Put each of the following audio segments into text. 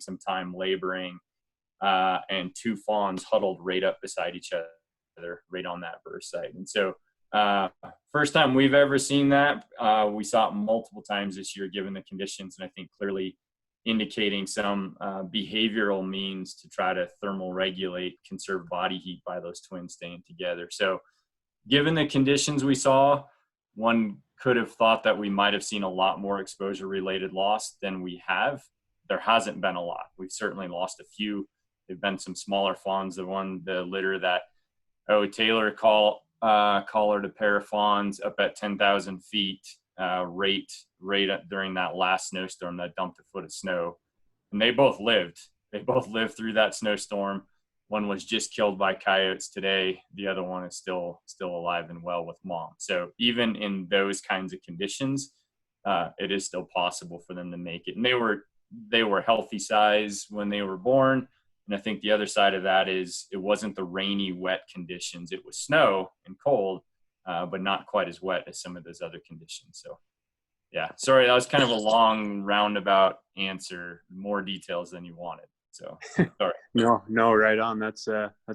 some time laboring, and two fawns huddled right up beside each other, right on that birth site. And so first time we've ever seen that. We saw it multiple times this year given the conditions, and I think clearly indicating some behavioral means to try to thermal regulate, conserve body heat by those twins staying together. So given the conditions we saw, one could have thought that we might have seen a lot more exposure related loss than we have. There hasn't been a lot. We've certainly lost a few. There've been some smaller fawns. The litter that Taylor collared a pair of fawns up at 10,000 feet, right during that last snowstorm that dumped a foot of snow. And they both lived. They both lived through that snowstorm. One was just killed by coyotes today. The other one is still alive and well with mom. So even in those kinds of conditions, it is still possible for them to make it. And they were healthy size when they were born. And I think the other side of that is it wasn't the rainy, wet conditions. It was snow and cold, but not quite as wet as some of those other conditions. So, yeah, sorry, that was kind of a long roundabout answer, more details than you wanted. So, sorry. No, right on. That's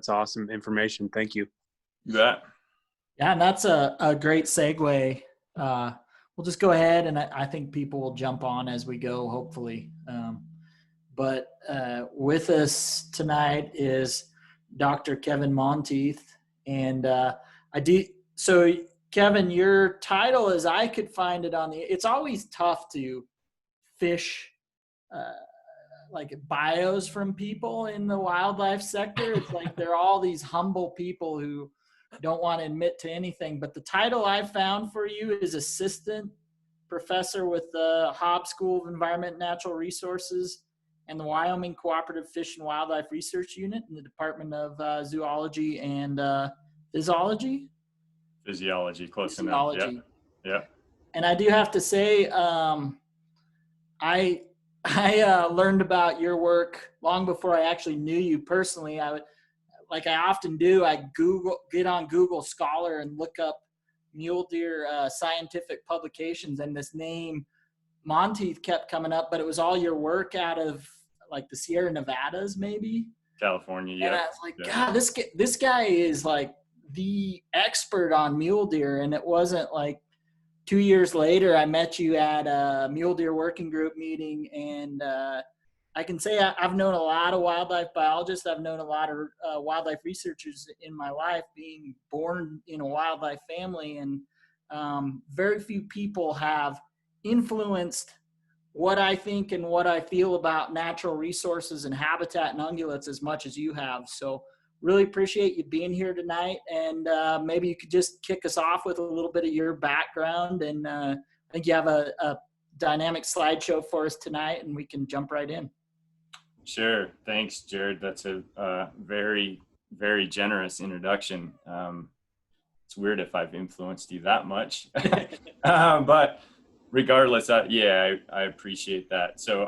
awesome information. Thank you. You bet. Yeah, and that's a great segue. We'll just go ahead, and I think people will jump on as we go, hopefully. But with us tonight is Dr. Kevin Monteith. And so Kevin, your title, as I could find it it's always tough to fish like bios from people in the wildlife sector. It's like they're all these humble people who don't want to admit to anything. But the title I found for you is Assistant Professor with the Hobbs School of Environment and Natural Resources and the Wyoming Cooperative Fish and Wildlife Research Unit in the Department of Zoology and Physiology, close enough. Yeah. And I do have to say, I learned about your work long before I actually knew you personally. Like I often do, I get on Google Scholar and look up mule deer scientific publications, and this name Monteith kept coming up, but it was all your work out of like the Sierra Nevadas, maybe California. Yeah. And I was like, God, this guy is like the expert on mule deer. And it wasn't like 2 years later, I met you at a mule deer working group meeting. And I can say I've known a lot of wildlife biologists. I've known a lot of wildlife researchers in my life, being born in a wildlife family. And very few people have influenced what I think and what I feel about natural resources and habitat and ungulates as much as you have. So really appreciate you being here tonight. And maybe you could just kick us off with a little bit of your background. And I think you have a dynamic slideshow for us tonight, and we can jump right in. Sure. Thanks, Jared. That's a very, very generous introduction. It's weird if I've influenced you that much, but regardless, I appreciate that. So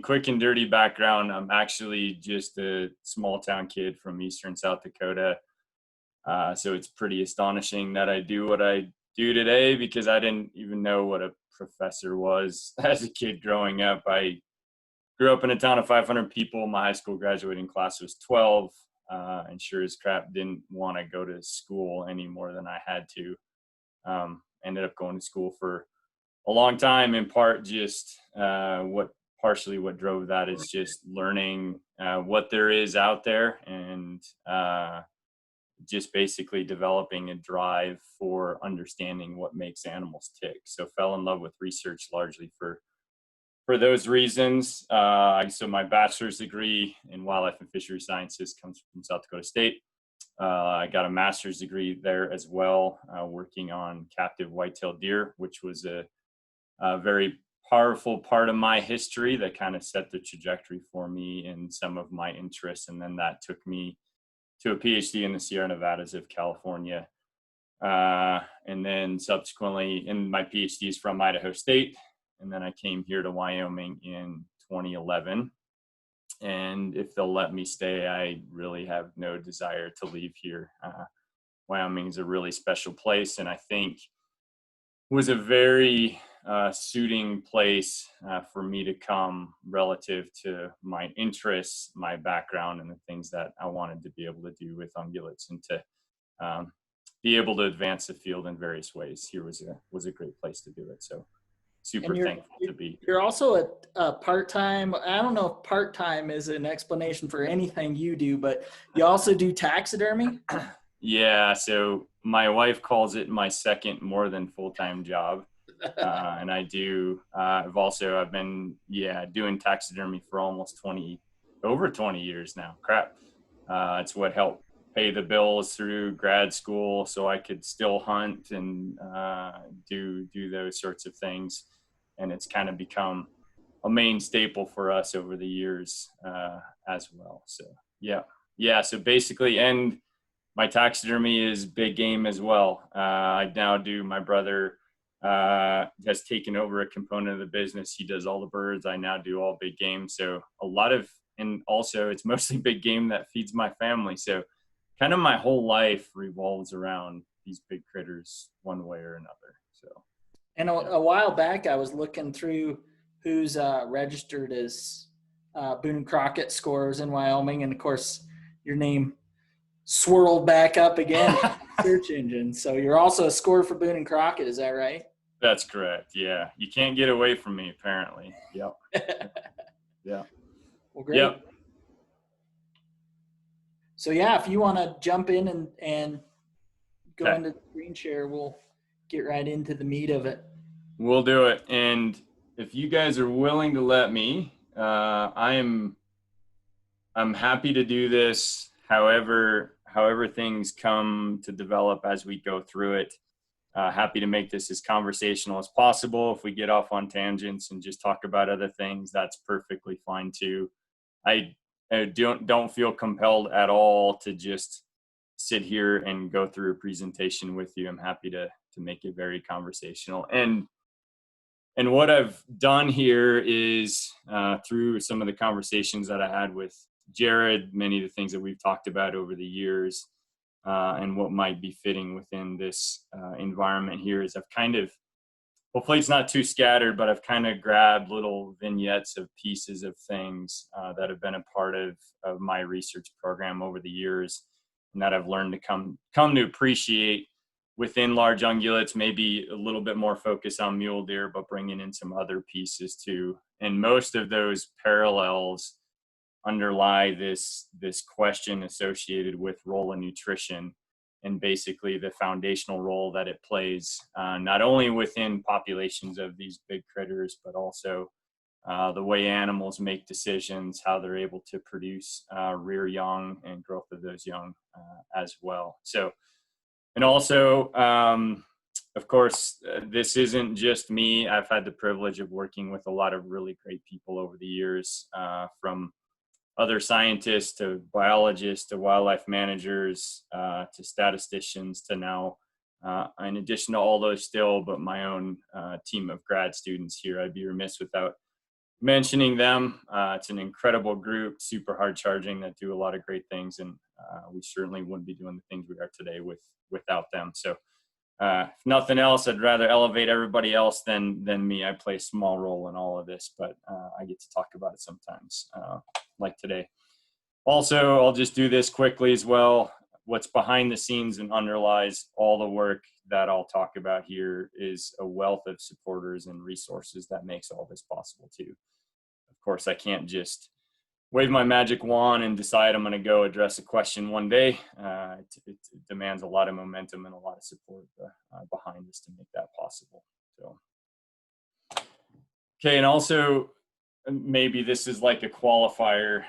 quick and dirty background. I'm actually just a small town kid from eastern South Dakota. So it's pretty astonishing that I do what I do today, because I didn't even know what a professor was as a kid growing up. I grew up in a town of 500 people. My high school graduating class was 12, and sure as crap didn't want to go to school any more than I had to. Ended up going to school for a long time, in part just partially what drove that is just learning what there is out there, and just basically developing a drive for understanding what makes animals tick. So fell in love with research largely for those reasons. So my bachelor's degree in wildlife and fishery sciences comes from South Dakota State. I got a master's degree there as well, working on captive white-tailed deer, which was a very powerful part of my history that kind of set the trajectory for me in some of my interests. And then that took me to a PhD in the Sierra Nevadas of California. And then subsequently, and my PhD is from Idaho State. And then I came here to Wyoming in 2011. And if they'll let me stay, I really have no desire to leave here. Wyoming is a really special place, and I think was a very suiting place for me to come relative to my interests, my background, and the things that I wanted to be able to do with ungulates, and to be able to advance the field in various ways. Here was a great place to do it. So super And thankful to be. You're also a part-time. I don't know if part-time is an explanation for anything you do, but you also do taxidermy. Yeah. So my wife calls it my second more than full-time job. And I do, I've been doing taxidermy for almost over 20 years now. Crap. It's what helped pay the bills through grad school so I could still hunt and do those sorts of things. And it's kind of become a main staple for us over the years as well. So yeah. So basically, and my taxidermy is big game as well. I now do. My brother has taken over a component of the business. He does all the birds. I now do all big game. So and also it's mostly big game that feeds my family. So kind of my whole life revolves around these big critters one way or another. So. And a while back, I was looking through who's registered as Boone and Crockett scorers in Wyoming, and of course, your name swirled back up again in the search engine. So you're also a scorer for Boone and Crockett, is that right? That's correct. Yeah, you can't get away from me, apparently. Yep. Yeah. Well, great. Yep. So yeah, if you want to jump in and go into the screen share, we'll get right into the meat of it. We'll do it. And if you guys are willing to let me, I'm happy to do this however things come to develop as we go through it. Happy to make this as conversational as possible. If we get off on tangents and just talk about other things, that's perfectly fine too. I don't feel compelled at all to just sit here and go through a presentation with you. I'm happy to make it very conversational. And what I've done here is through some of the conversations that I had with Jared, many of the things that we've talked about over the years, and what might be fitting within this environment here is I've kind of, hopefully it's not too scattered, but I've kind of grabbed little vignettes of pieces of things that have been a part of my research program over the years, and that I've learned to come to appreciate within large ungulates, maybe a little bit more focus on mule deer, but bringing in some other pieces too. And most of those parallels underlie this question associated with role in nutrition, and basically the foundational role that it plays, not only within populations of these big critters, but also the way animals make decisions, how they're able to produce rear young and growth of those young as well. So, and also, of course, this isn't just me. I've had the privilege of working with a lot of really great people over the years, from other scientists to biologists to wildlife managers to statisticians to now, in addition to all those still, but my own team of grad students here. I'd be remiss without mentioning them. It's an incredible group, super hard charging, that do a lot of great things, and we certainly wouldn't be doing the things we are today without them. So if nothing else, I'd rather elevate everybody else than me. I play a small role in all of this, but I get to talk about it sometimes, like today. Also, I'll just do this quickly as well. What's behind the scenes and underlies all the work that I'll talk about here is a wealth of supporters and resources that makes all this possible too. Of course, I can't just wave my magic wand and decide I'm going to go address a question one day. It demands a lot of momentum and a lot of support behind this to make that possible. So, okay, and also maybe this is like a qualifier,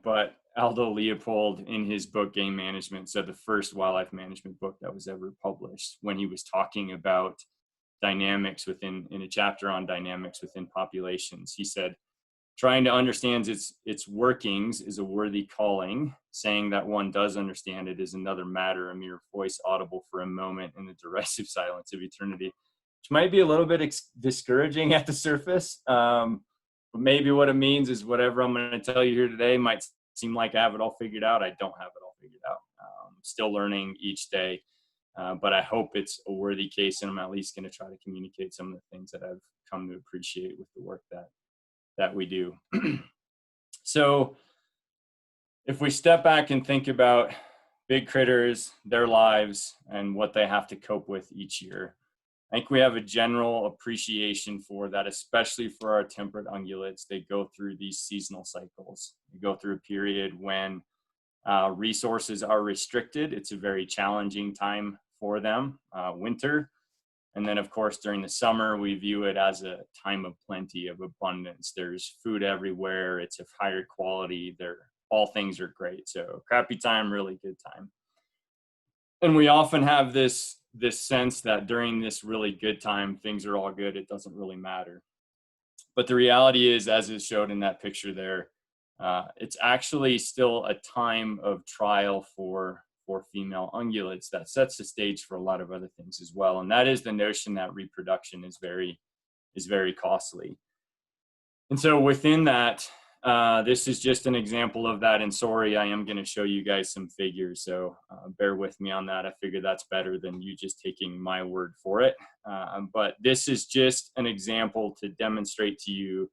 but Aldo Leopold, in his book Game Management, so the first wildlife management book that was ever published, when he was talking about dynamics in a chapter on dynamics within populations, he said, trying to understand its workings is a worthy calling. Saying that one does understand it is another matter, a mere voice audible for a moment in the derisive silence of eternity, which might be a little bit discouraging at the surface. But maybe what it means is whatever I'm going to tell you here today might seem like I have it all figured out. I don't have it all figured out. Still learning each day. But I hope it's a worthy case, and I'm at least going to try to communicate some of the things that I've come to appreciate with the work that we do. So if we step back and think about big critters, their lives, and what they have to cope with each year, I think we have a general appreciation for that, especially for our temperate ungulates. They go through these seasonal cycles. They go through a period when resources are restricted. It's a very challenging time for them, winter. And then, of course, during the summer, we view it as a time of plenty, of abundance. There's food everywhere. It's of higher quality. All things are great. So crappy time, really good time. And we often have this sense that during this really good time, things are all good. It doesn't really matter. But the reality is, as is showed in that picture there, it's actually still a time of trial for female ungulates that sets the stage for a lot of other things as well. And that is the notion that reproduction is very costly. And so within that, this is just an example of that. And sorry, I am going to show you guys some figures. So bear with me on that. I figure that's better than you just taking my word for it. But this is just an example to demonstrate to you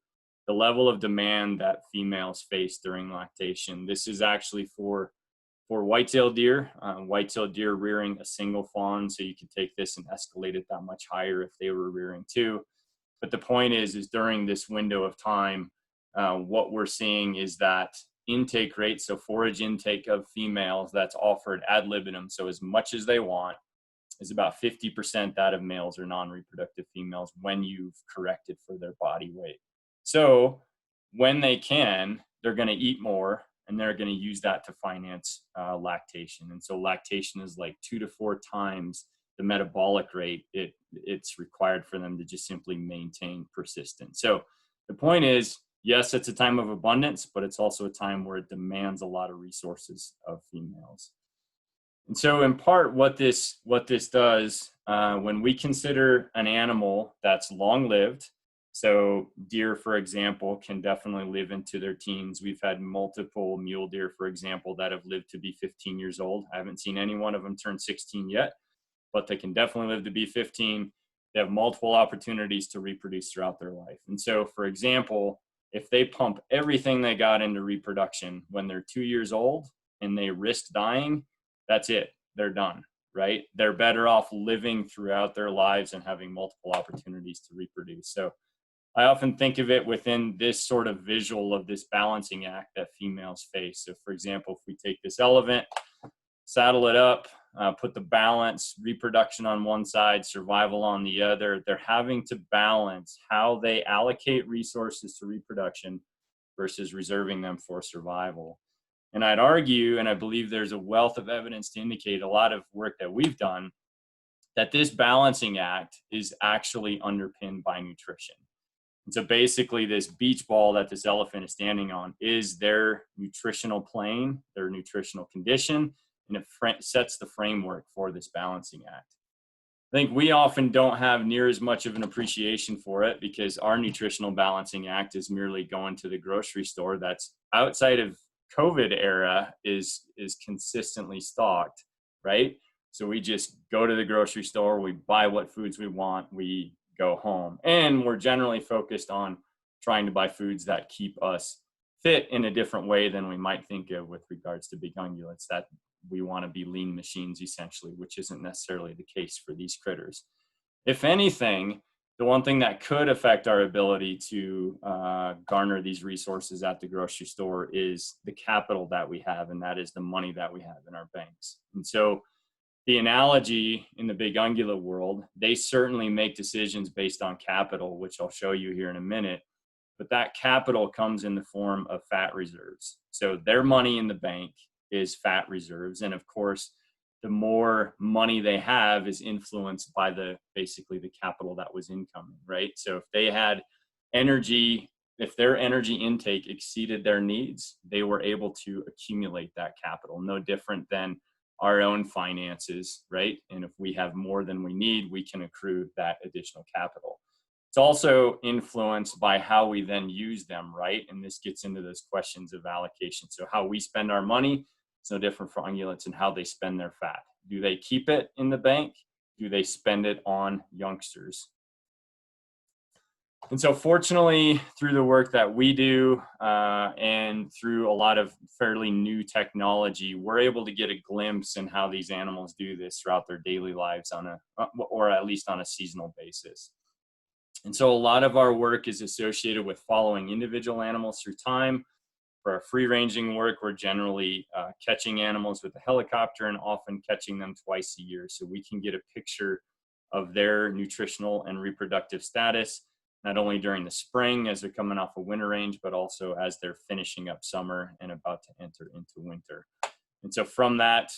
the level of demand that females face during lactation. This is actually for white-tailed deer. White-tailed deer rearing a single fawn. So you could take this and escalate it that much higher if they were rearing two. But the point is during this window of time, what we're seeing is that intake rate, so forage intake of females that's offered ad libitum, so as much as they want, is about 50% that of males or non-reproductive females when you've corrected for their body weight. So when they can, they're going to eat more, and they're going to use that to finance lactation. And so lactation is like 2 to 4 times the metabolic rate it's required for them to just simply maintain persistence. So the point is, yes, it's a time of abundance, but it's also a time where it demands a lot of resources of females. And so in part, what this does, when we consider an animal that's long-lived, so deer, for example, can definitely live into their teens. We've had multiple mule deer, for example, that have lived to be 15 years old. I haven't seen any one of them turn 16 yet, but they can definitely live to be 15. They have multiple opportunities to reproduce throughout their life. And so, for example, if they pump everything they got into reproduction when they're 2 years old and they risk dying, that's it. They're done, right? They're better off living throughout their lives and having multiple opportunities to reproduce. So I often think of it within this sort of visual of this balancing act that females face. So for example, if we take this elephant, saddle it up, put the balance, reproduction on one side, survival on the other, they're having to balance how they allocate resources to reproduction versus reserving them for survival. And I'd argue, and I believe there's a wealth of evidence to indicate a lot of work that we've done, that this balancing act is actually underpinned by nutrition. And so basically this beach ball that this elephant is standing on is their nutritional plane, their nutritional condition, and it sets the framework for this balancing act. I think we often don't have near as much of an appreciation for it because our nutritional balancing act is merely going to the grocery store that's outside of COVID era is consistently stocked, right? So we just go to the grocery store, we buy what foods we want, we go home. And we're generally focused on trying to buy foods that keep us fit in a different way than we might think of with regards to big ungulates, that we want to be lean machines essentially, which isn't necessarily the case for these critters. If anything, the one thing that could affect our ability to garner these resources at the grocery store is the capital that we have, and that is the money that we have in our banks. And so the analogy in the big ungulate world, they certainly make decisions based on capital, which I'll show you here in a minute, but that capital comes in the form of fat reserves. So their money in the bank is fat reserves. And of course, the more money they have is influenced by basically the capital that was incoming, right? So if they had energy, if their energy intake exceeded their needs, they were able to accumulate that capital, no different than our own finances, right? And if we have more than we need, we can accrue that additional capital. It's also influenced by how we then use them, right? And this gets into those questions of allocation. So how we spend our money It's no different for ungulates in how they spend their fat. Do they keep it in the bank? Do they spend it on youngsters? And so fortunately, through the work that we do and through a lot of fairly new technology, we're able to get a glimpse in how these animals do this throughout their daily lives or at least on a seasonal basis. And so a lot of our work is associated with following individual animals through time. For our free-ranging work, we're generally catching animals with a helicopter and often catching them twice a year. So we can get a picture of their nutritional and reproductive status, not only during the spring as they're coming off a winter range, but also as they're finishing up summer and about to enter into winter. And so from that,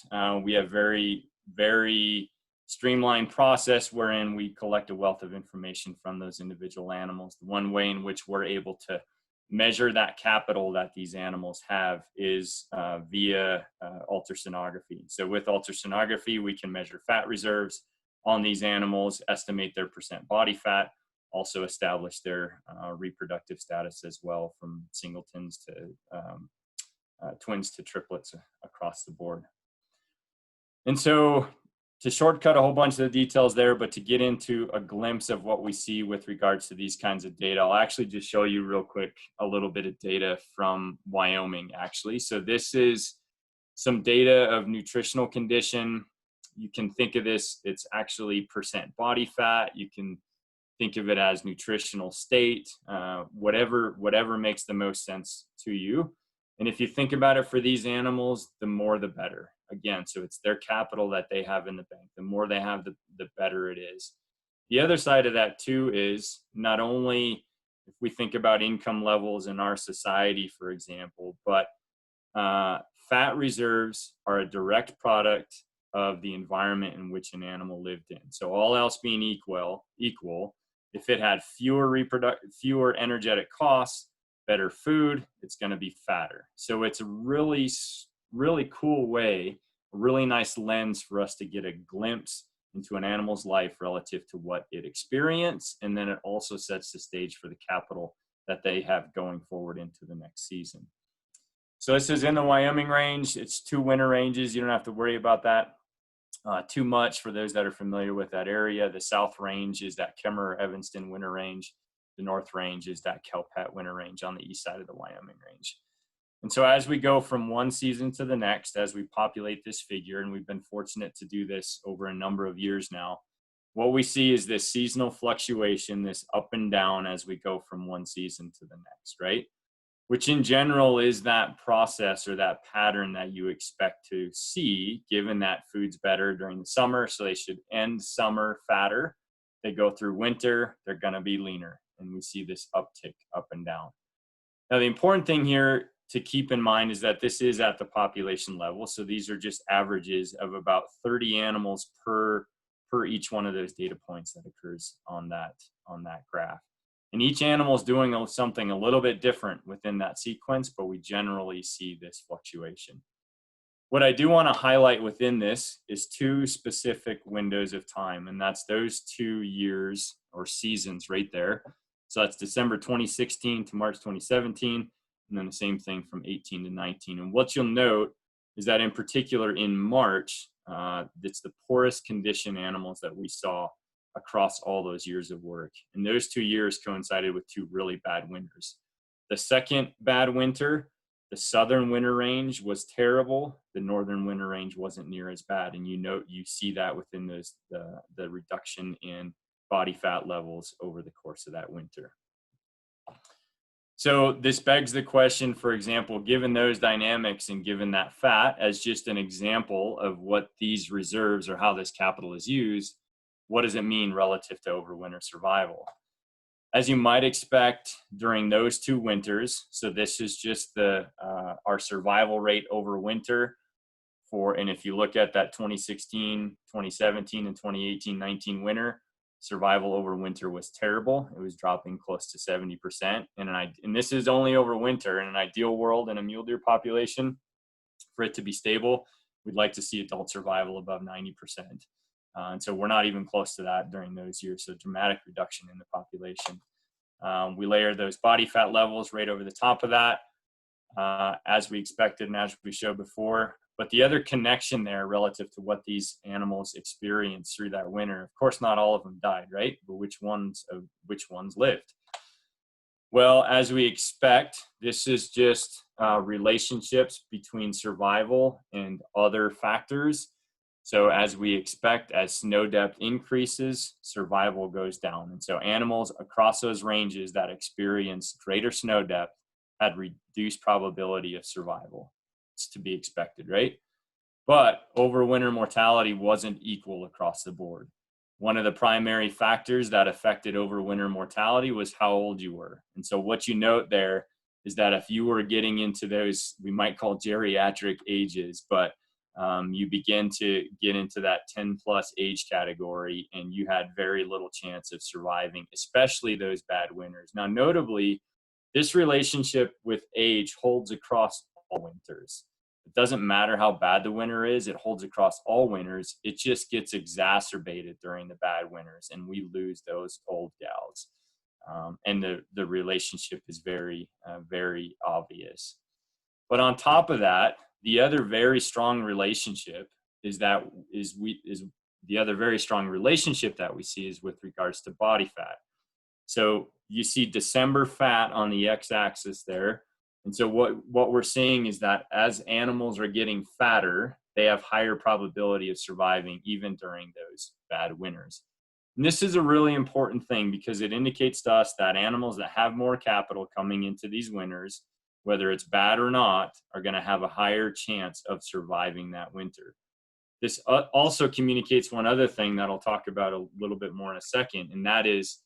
we have very, very streamlined process wherein we collect a wealth of information from those individual animals. The one way in which we're able to measure that capital that these animals have is via ultrasonography. So with ultrasonography, we can measure fat reserves on these animals, estimate their percent body fat, also establish their reproductive status as well, from singletons to twins to triplets across the board. And so to shortcut a whole bunch of the details there, but to get into a glimpse of what we see with regards to these kinds of data, I'll actually just show you real quick a little bit of data from Wyoming, actually. So this is some data of nutritional condition. You can think of this, it's actually percent body fat. You can think of it as nutritional state, whatever makes the most sense to you. And if you think about it for these animals, the more the better. Again, so it's their capital that they have in the bank. The more they have, the better it is. The other side of that too is not only if we think about income levels in our society, for example, but fat reserves are a direct product of the environment in which an animal lived in. So all else being equal, if it had fewer energetic costs, better food, it's going to be fatter. So it's a really, really cool way, a really nice lens for us to get a glimpse into an animal's life relative to what it experienced. And then it also sets the stage for the capital that they have going forward into the next season. So this is in the Wyoming range. It's 2 winter ranges. You don't have to worry about that too much for those that are familiar with that area. The South Range is that Kemmerer-Evanston winter range. The North Range is that Kelpat winter range on the east side of the Wyoming range. And so as we go from one season to the next, as we populate this figure, and we've been fortunate to do this over a number of years now, what we see is this seasonal fluctuation, this up and down as we go from one season to the next, right? Which in general is that process or that pattern that you expect to see, given that food's better during the summer. So they should end summer fatter. They go through winter, they're going to be leaner. And we see this uptick up and down. Now, the important thing here to keep in mind is that this is at the population level. So these are just averages of about 30 animals per each one of those data points that occurs on that graph. And each animal is doing something a little bit different within that sequence, but we generally see this fluctuation. What I do want to highlight within this is 2 specific windows of time, and that's those 2 years or seasons right there. So that's December 2016 to March 2017, and then the same thing from 18 to 19. And what you'll note is that in particular in March, it's the poorest condition animals that we saw across all those years of work. And those 2 years coincided with 2 really bad winters. The second bad winter, the southern winter range was terrible. The northern winter range wasn't near as bad. And you see that within the reduction in body fat levels over the course of that winter. So this begs the question, for example, given those dynamics and given that fat as just an example of what these reserves or how this capital is used, what does it mean relative to overwinter survival? As you might expect during those 2 winters, so this is just our survival rate over winter and if you look at that 2016, 2017, and 2018-19 winter, survival over winter was terrible. It was dropping close to 70%. And this is only over winter. In an ideal world in a mule deer population, for it to be stable, we'd like to see adult survival above 90%. And so we're not even close to that during those years. So dramatic reduction in the population. We layer those body fat levels right over the top of that. As we expected and as we showed before, But the other connection there relative to what these animals experienced through that winter, of course, not all of them died, right? But which ones lived? Well, as we expect, this is just relationships between survival and other factors. So as we expect, as snow depth increases, survival goes down. And so animals across those ranges that experience greater snow depth had reduced probability of survival. It's to be expected, right? But overwinter mortality wasn't equal across the board. One of the primary factors that affected overwinter mortality was how old you were. And so what you note there is that if you were getting into those, we might call geriatric ages, but you begin to get into that 10 plus age category, and you had very little chance of surviving, especially those bad winters. Now, notably, this relationship with age holds across all winters. It doesn't matter how bad the winter is, it holds across all winters. It just gets exacerbated during the bad winters, and we lose those old gals. And the relationship is very, very obvious. But on top of that, the other very strong relationship that we see is with regards to body fat. So you see December fat on the x-axis there. And so what we're seeing is that as animals are getting fatter, they have higher probability of surviving even during those bad winters. And this is a really important thing because it indicates to us that animals that have more capital coming into these winters, whether it's bad or not, are going to have a higher chance of surviving that winter. This also communicates one other thing that I'll talk about a little bit more in a second, and that is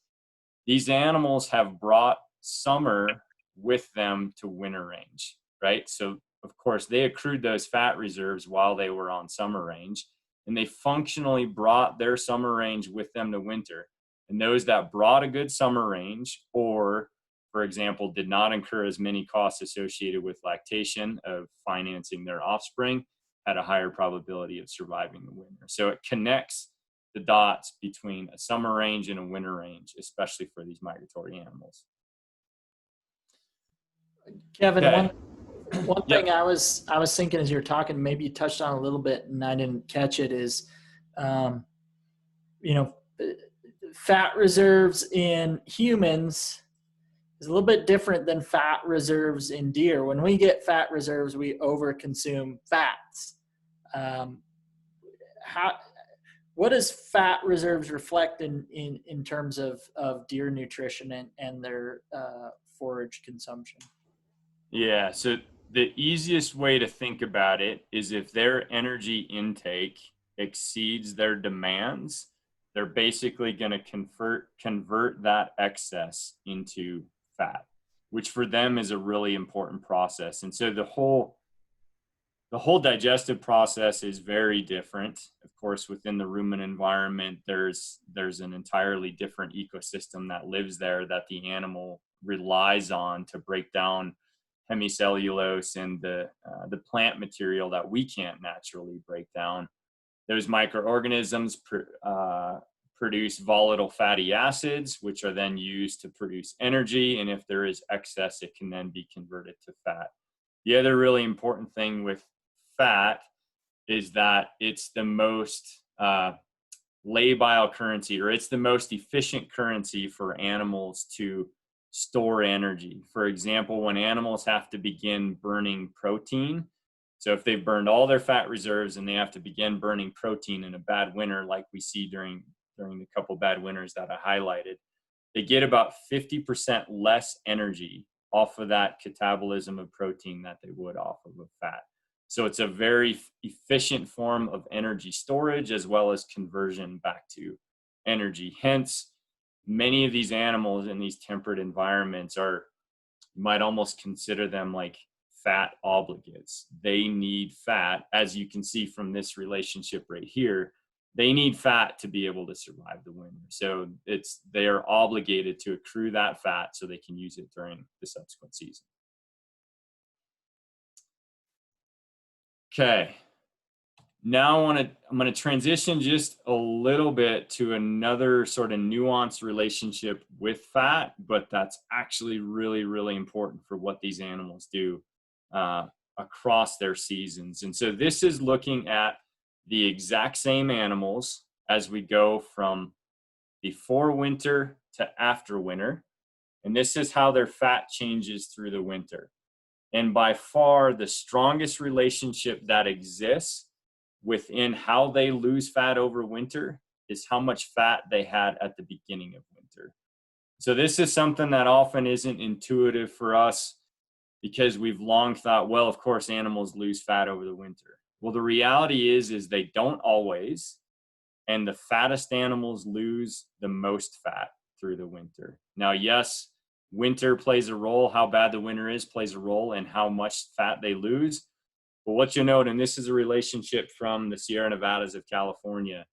these animals have brought summer with them to winter range, right? So, of course, they accrued those fat reserves while they were on summer range, and they functionally brought their summer range with them to winter. And those that brought a good summer range, or, for example, did not incur as many costs associated with lactation of financing their offspring, had a higher probability of surviving the winter. So it connects the dots between a summer range and a winter range, especially for these migratory animals. Kevin, Okay. one thing I was thinking as you were talking, maybe you touched on a little bit and I didn't catch it, is fat reserves in humans is a little bit different than fat reserves in deer. When we get fat reserves, we overconsume fats. What does fat reserves reflect in terms of deer nutrition and their forage consumption? Yeah, so the easiest way to think about it is if their energy intake exceeds their demands, they're basically going to convert that excess into fat, which for them is a really important process. And so the whole digestive process is very different. Of course, within the rumen environment, there's an entirely different ecosystem that lives there that the animal relies on to break down hemicellulose and the plant material that we can't naturally break down. Those microorganisms produce volatile fatty acids, which are then used to produce energy. And if there is excess, it can then be converted to fat. The other really important thing with fat is that it's the most labile currency, or it's the most efficient currency for animals to store energy. For example, when animals have to begin burning protein, so if they've burned all their fat reserves and they have to begin burning protein in a bad winter, like we see during the couple bad winters that I highlighted, they get about 50% less energy off of that catabolism of protein that they would off of a fat. So it's a very efficient form of energy storage as well as conversion back to energy. Hence, many of these animals in these temperate environments you might almost consider them like fat obligates. They need fat, as you can see from this relationship right here. They need fat to be able to survive the winter. So they are obligated to accrue that fat so they can use it during the subsequent season. Okay. Now I'm going to transition just a little bit to another sort of nuanced relationship with fat, but that's actually really, really important for what these animals do. across their seasons. And so this is looking at the exact same animals as we go from before winter to after winter. And this is how their fat changes through the winter. And by far the strongest relationship that exists within how they lose fat over winter is how much fat they had at the beginning of winter. So this is something that often isn't intuitive for us because we've long thought, well, of course, animals lose fat over the winter. Well, the reality is they don't always. And the fattest animals lose the most fat through the winter. Now, yes, winter plays a role. How bad the winter is plays a role in how much fat they lose. But what you note, and this is a relationship from the Sierra Nevadas of California,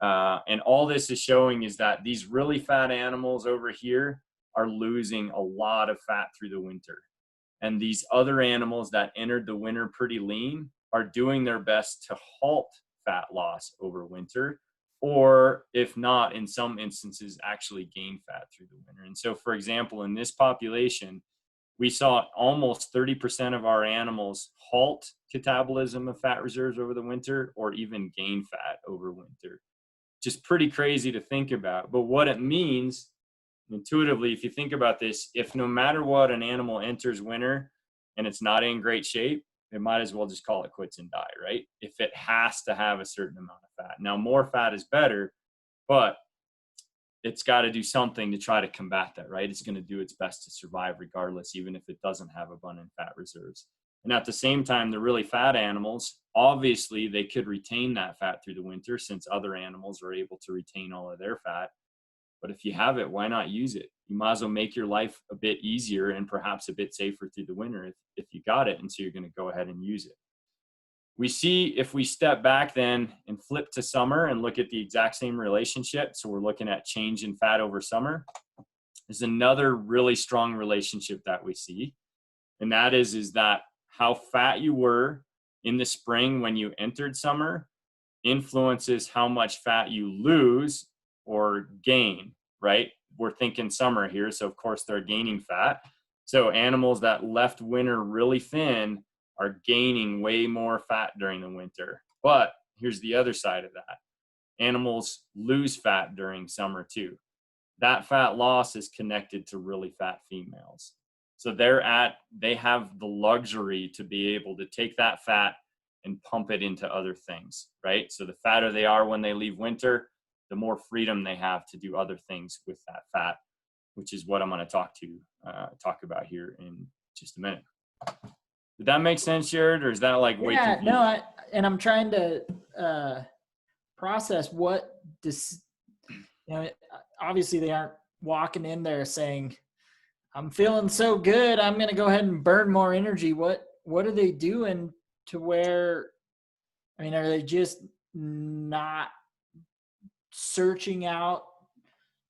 and all this is showing is that these really fat animals over here are losing a lot of fat through the winter. And these other animals that entered the winter pretty lean are doing their best to halt fat loss over winter, or if not, in some instances, actually gain fat through the winter. And so, for example, in this population, we saw almost 30% of our animals halt catabolism of fat reserves over the winter or even gain fat over winter. Just pretty crazy to think about. But what it means intuitively, if you think about this, if no matter what an animal enters winter and it's not in great shape, it might as well just call it quits and die, right? If it has to have a certain amount of fat. Now, more fat is better, but it's got to do something to try to combat that, right? It's going to do its best to survive regardless, even if it doesn't have abundant fat reserves. And at the same time, the really fat animals, obviously they could retain that fat through the winter since other animals are able to retain all of their fat. But if you have it, why not use it? You might as well make your life a bit easier and perhaps a bit safer through the winter if you got it. And so you're going to go ahead and use it. We see if we step back then and flip to summer and look at the exact same relationship. So we're looking at change in fat over summer. There's another really strong relationship that we see. And that is that how fat you were in the spring when you entered summer influences how much fat you lose or gain, right? We're thinking summer here, so of course they're gaining fat. So animals that left winter really thin are gaining way more fat during the winter. But here's the other side of that. Animals lose fat during summer too. That fat loss is connected to really fat females. So they have the luxury to be able to take that fat and pump it into other things, right? So the fatter they are when they leave winter, the more freedom they have to do other things with that fat, which is what I'm going to talk about here in just a minute. Did that make sense, Jared, or is that like way too deep? No, I'm trying to process what this. Obviously they aren't walking in there saying, "I'm feeling so good, I'm going to go ahead and burn more energy." What are they doing to where? I mean, are they just not searching out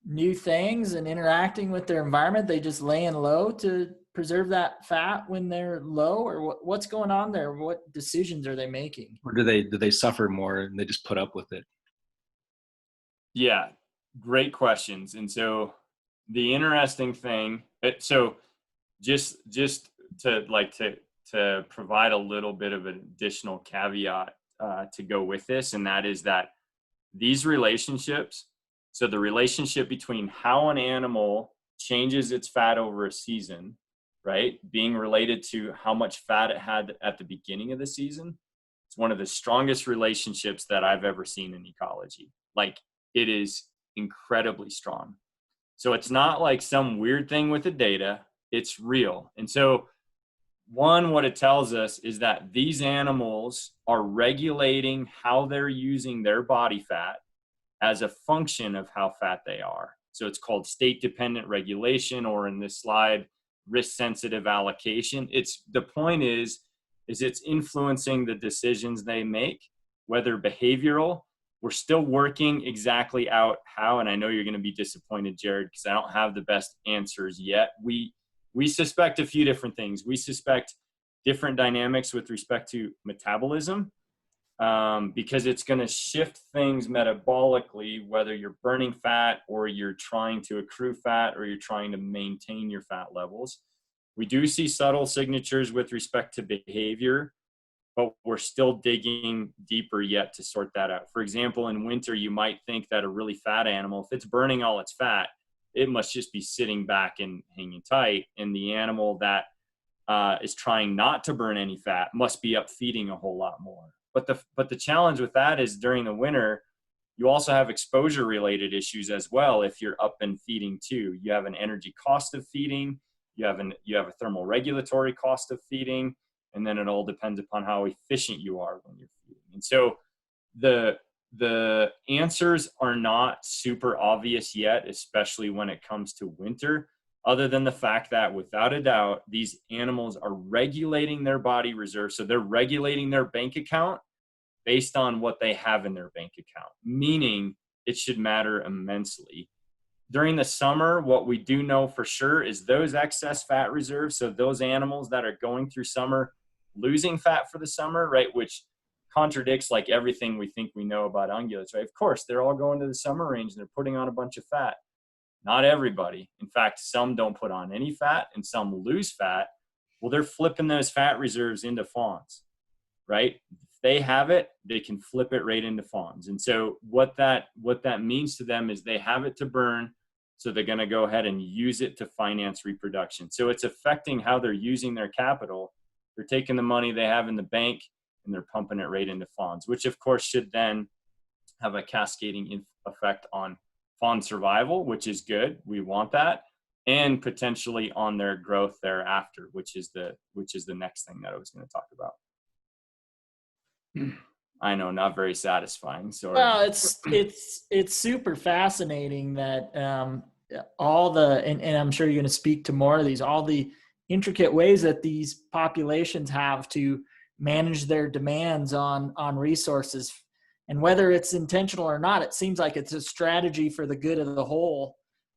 new things and interacting with their environment? They just laying low to preserve that fat when they're low, or what's going on there? What decisions are they making? Or do they suffer more and they just put up with it? Yeah, great questions. And so the interesting thing, so just to provide a little bit of an additional caveat to go with this, and that is that these relationships, so the relationship between how an animal changes its fat over a season, right, being related to how much fat it had at the beginning of the season, it's one of the strongest relationships that I've ever seen in ecology. Like, it is incredibly strong. So it's not like some weird thing with the data, it's real. And so what it tells us is that these animals are regulating how they're using their body fat as a function of how fat they are. So it's called state-dependent regulation, or in this slide, risk-sensitive allocation. The point is it's influencing the decisions they make, whether behavioral. We're still working exactly out how, and I know you're going to be disappointed, Jared, because I don't have the best answers yet. We suspect a few different things. We suspect different dynamics with respect to metabolism, because it's going to shift things metabolically, whether you're burning fat or you're trying to accrue fat or you're trying to maintain your fat levels. We do see subtle signatures with respect to behavior, but we're still digging deeper yet to sort that out. For example, in winter, you might think that a really fat animal, if it's burning all its fat, it must just be sitting back and hanging tight. And the animal that is trying not to burn any fat must be up feeding a whole lot more. But the challenge with that is during the winter, you also have exposure related issues as well. If you're up and feeding too, you have an energy cost of feeding, you have a thermal regulatory cost of feeding, and then it all depends upon how efficient you are when you're feeding. And so the answers are not super obvious yet, especially when it comes to winter, other than the fact that without a doubt, these animals are regulating their body reserve. So they're regulating their bank account based on what they have in their bank account, meaning it should matter immensely. During the summer, what we do know for sure is those excess fat reserves, so those animals that are going through summer losing fat for the summer, right, which contradicts like everything we think we know about ungulates, right? Of course, they're all going to the summer range and they're putting on a bunch of fat. Not everybody. In fact, some don't put on any fat and some lose fat. Well, they're flipping those fat reserves into fawns, right? If they have it, they can flip it right into fawns. And so what that means to them is they have it to burn, so they're going to go ahead and use it to finance reproduction. So it's affecting how they're using their capital. They're taking the money they have in the bank and they're pumping it right into fawns, which of course should then have a cascading effect on fawn survival, which is good. We want that, and potentially on their growth thereafter, which is the next thing that I was going to talk about. I know, not very satisfying. Sorry. Well, it's super fascinating that all the and I'm sure you're going to speak to more of these, all the intricate ways that these populations have to manage their demands on resources, and whether it's intentional or not, it seems like it's a strategy for the good of the whole,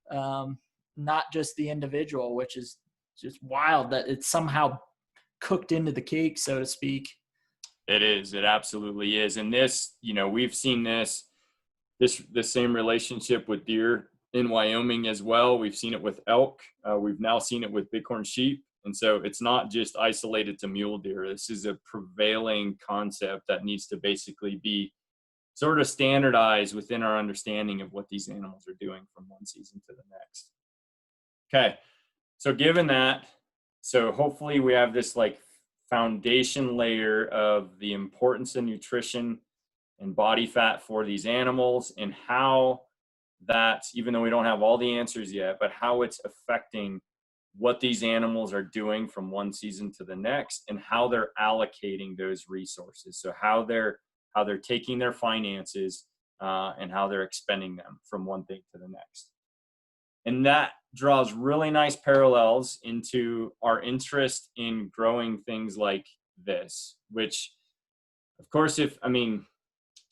not just the individual, which is just wild that it's somehow cooked into the cake, so to speak. It is. It absolutely is. And this, we've seen the same relationship with deer in Wyoming as well. We've seen it with elk. We've now seen it with bighorn sheep. And so it's not just isolated to mule deer. This is a prevailing concept that needs to basically be sort of standardized within our understanding of what these animals are doing from one season to the next. Okay. So given that, so hopefully we have this like foundation layer of the importance of nutrition and body fat for these animals, and how that, even though we don't have all the answers yet, but how it's affecting what these animals are doing from one season to the next, and how they're allocating those resources. So how they're taking their finances and how they're expending them from one thing to the next. And that draws really nice parallels into our interest in growing things like this, which, of course, there's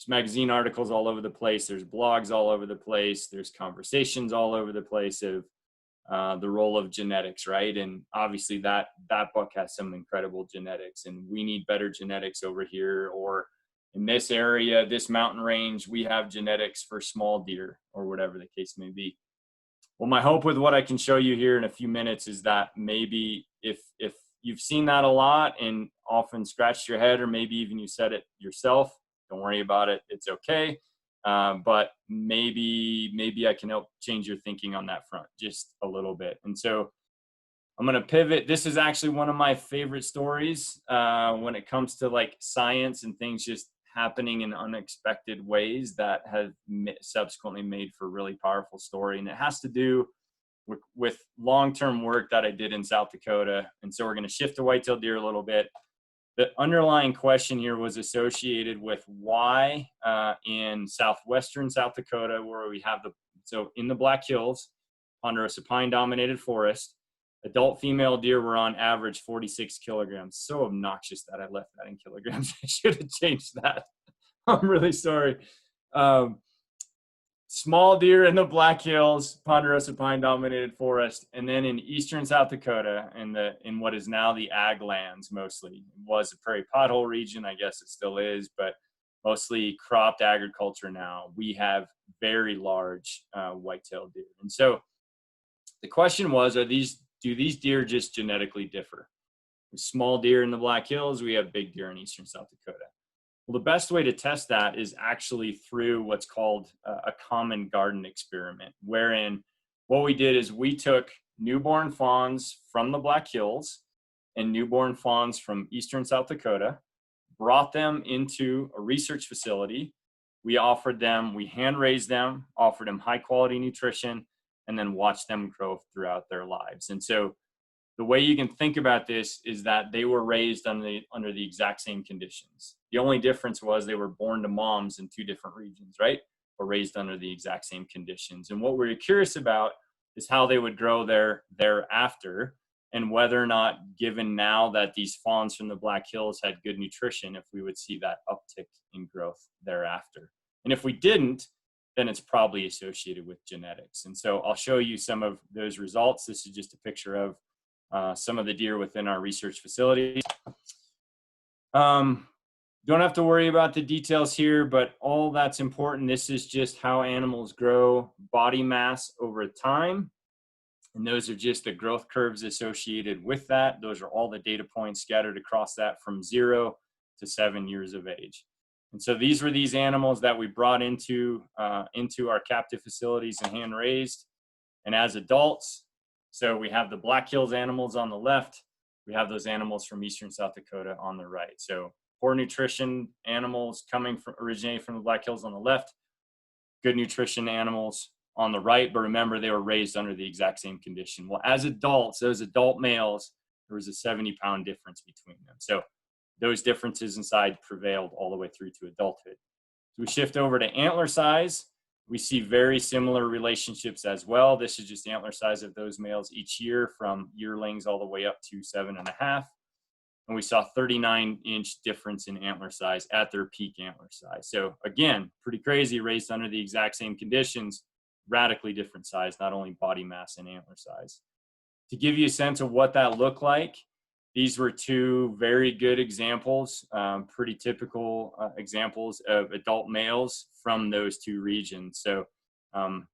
magazine articles all over the place, there's blogs all over the place, there's conversations all over the place of the role of genetics, right? And obviously that book has some incredible genetics, and we need better genetics over here, or in this area, this mountain range, we have genetics for small deer, or whatever the case may be. Well, my hope with what I can show you here in a few minutes is that maybe if you've seen that a lot and often scratched your head, or maybe even you said it yourself, don't worry about it. It's okay. But maybe I can help change your thinking on that front just a little bit. And so I'm going to pivot. This is actually one of my favorite stories when it comes to like science and things just happening in unexpected ways that have subsequently made for a really powerful story. And it has to do with long-term work that I did in South Dakota. And so we're going to shift to whitetail deer a little bit. The underlying question here was associated with why in southwestern South Dakota, where we have so in the Black Hills, ponderosa pine dominated forest, adult female deer were on average 46 kilograms. So obnoxious that I left that in kilograms. I should have changed that. I'm really sorry. Small deer in the Black Hills, ponderosa pine dominated forest, and then in eastern South Dakota, in what is now the ag lands, mostly it was a prairie pothole region. I guess it still is, but mostly cropped agriculture now. We have very large whitetail deer, and so the question was: are these do these deer just genetically differ? With small deer in the Black Hills, we have big deer in eastern South Dakota. Well, the best way to test that is actually through what's called a common garden experiment, wherein what we did is we took newborn fawns from the Black Hills and newborn fawns from eastern South Dakota, brought them into a research facility. We hand raised them, offered them high quality nutrition, and then watched them grow throughout their lives. And so the way you can think about this is that they were raised under the exact same conditions. The only difference was they were born to moms in two different regions, right? Or raised under the exact same conditions. And what we're curious about is how they would grow thereafter, and whether or not, given now that these fawns from the Black Hills had good nutrition, if we would see that uptick in growth thereafter. And if we didn't, then it's probably associated with genetics. And so I'll show you some of those results. This is just a picture of some of the deer within our research facility. Don't have to worry about the details here, but all that's important. This is just how animals grow body mass over time. And those are just the growth curves associated with that. Those are all the data points scattered across that from 0 to 7 years of age. And so these were these animals that we brought into our captive facilities and hand raised. And as adults, so we have the Black Hills animals on the left. We have those animals from eastern South Dakota on the right. So poor nutrition animals originating from the Black Hills on the left, good nutrition animals on the right, but remember they were raised under the exact same condition. Well, as adults, those adult males, there was a 70-pound difference between them. So those differences inside prevailed all the way through to adulthood. So we shift over to antler size. We see very similar relationships as well. This is just antler size of those males each year from yearlings all the way up to 7.5. And we saw 39-inch difference in antler size at their peak antler size. So again, pretty crazy, raised under the exact same conditions, radically different size, not only body mass and antler size. To give you a sense of what that looked like, these were two very good examples, pretty typical examples of adult males from those two regions. So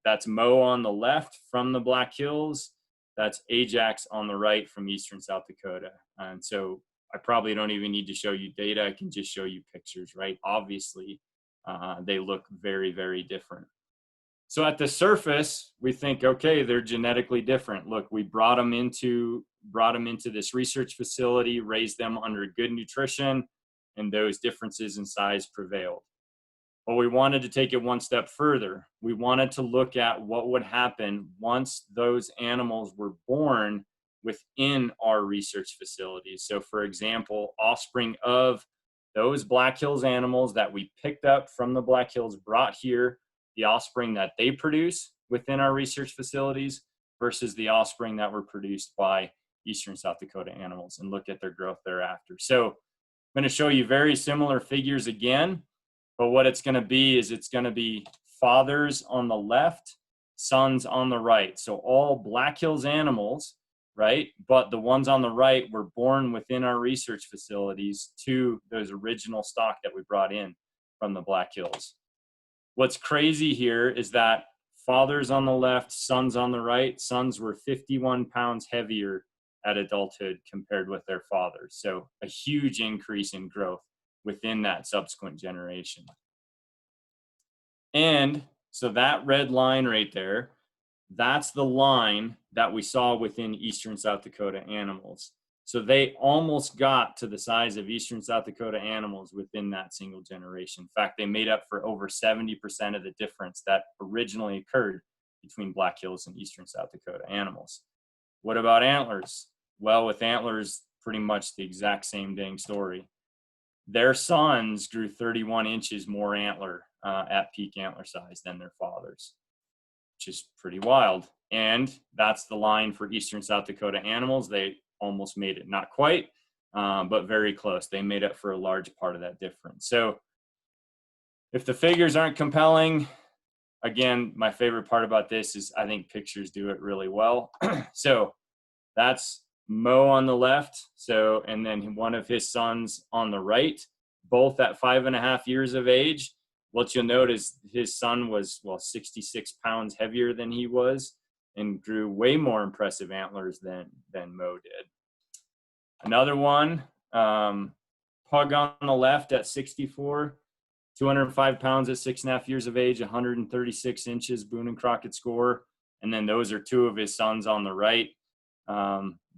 that's Mo on the left from the Black Hills. That's Ajax on the right from eastern South Dakota. And so I probably don't even need to show you data. I can just show you pictures, right? Obviously, they look very, very different. So at the surface, we think, okay, they're genetically different. Look, we brought them into this research facility, raised them under good nutrition, and those differences in size prevailed. But we wanted to take it one step further. We wanted to look at what would happen once those animals were born within our research facilities. So for example, offspring of those Black Hills animals that we picked up from the Black Hills, brought here, the offspring that they produce within our research facilities versus the offspring that were produced by eastern South Dakota animals, and look at their growth thereafter. So I'm going to show you very similar figures again, but what it's going to be is it's going to be fathers on the left, sons on the right. So all Black Hills animals, right? But the ones on the right were born within our research facilities to those original stock that we brought in from the Black Hills. What's crazy here is that fathers on the left, sons on the right, sons were 51 pounds heavier at adulthood compared with their fathers. So a huge increase in growth within that subsequent generation. And so that red line right there, that's the line that we saw within eastern South Dakota animals. So they almost got to the size of eastern South Dakota animals within that single generation. In fact, they made up for over 70% of the difference that originally occurred between Black Hills and eastern South Dakota animals. What about antlers? Well, with antlers, pretty much the exact same dang story. Their sons grew 31 inches more antler at peak antler size than their fathers, which is pretty wild. And that's the line for eastern South Dakota animals. They almost made it, not quite, but very close. They made up for a large part of that difference. So if the figures aren't compelling, again, my favorite part about this is I think pictures do it really well. So that's Mo on the left. So, and then one of his sons on the right, both at 5.5 years of age. What you'll notice, his son was, 66 pounds heavier than he was. and grew way more impressive antlers than Mo did. Another one, Pug on the left at 64, 205 pounds at 6.5 years of age, 136 inches Boone and Crockett score. And then those are two of his sons on the right.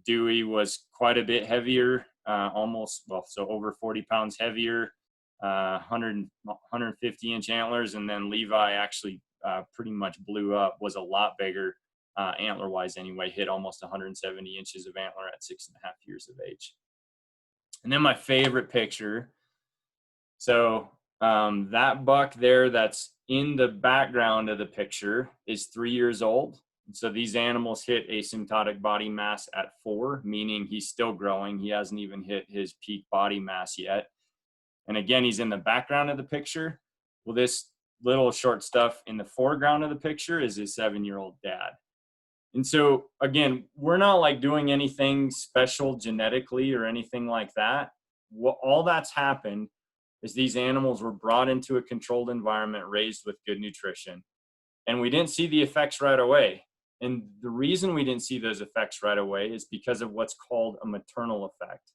Dewey was quite a bit heavier, so over 40 pounds heavier, 150 inch antlers. And then Levi actually pretty much blew up, was a lot bigger antler wise anyway, hit almost 170 inches of antler at 6.5 years of age. And then my favorite picture. So that buck there that's in the background of the picture is 3 years old. And so these animals hit asymptotic body mass at 4, meaning he's still growing. He hasn't even hit his peak body mass yet. And again, he's in the background of the picture. Well, this little short stuff in the foreground of the picture is his 7-year-old dad. And so again, we're not like doing anything special genetically or anything like that. All that's happened is these animals were brought into a controlled environment, raised with good nutrition, and we didn't see the effects right away. And the reason we didn't see those effects right away is because of what's called a maternal effect.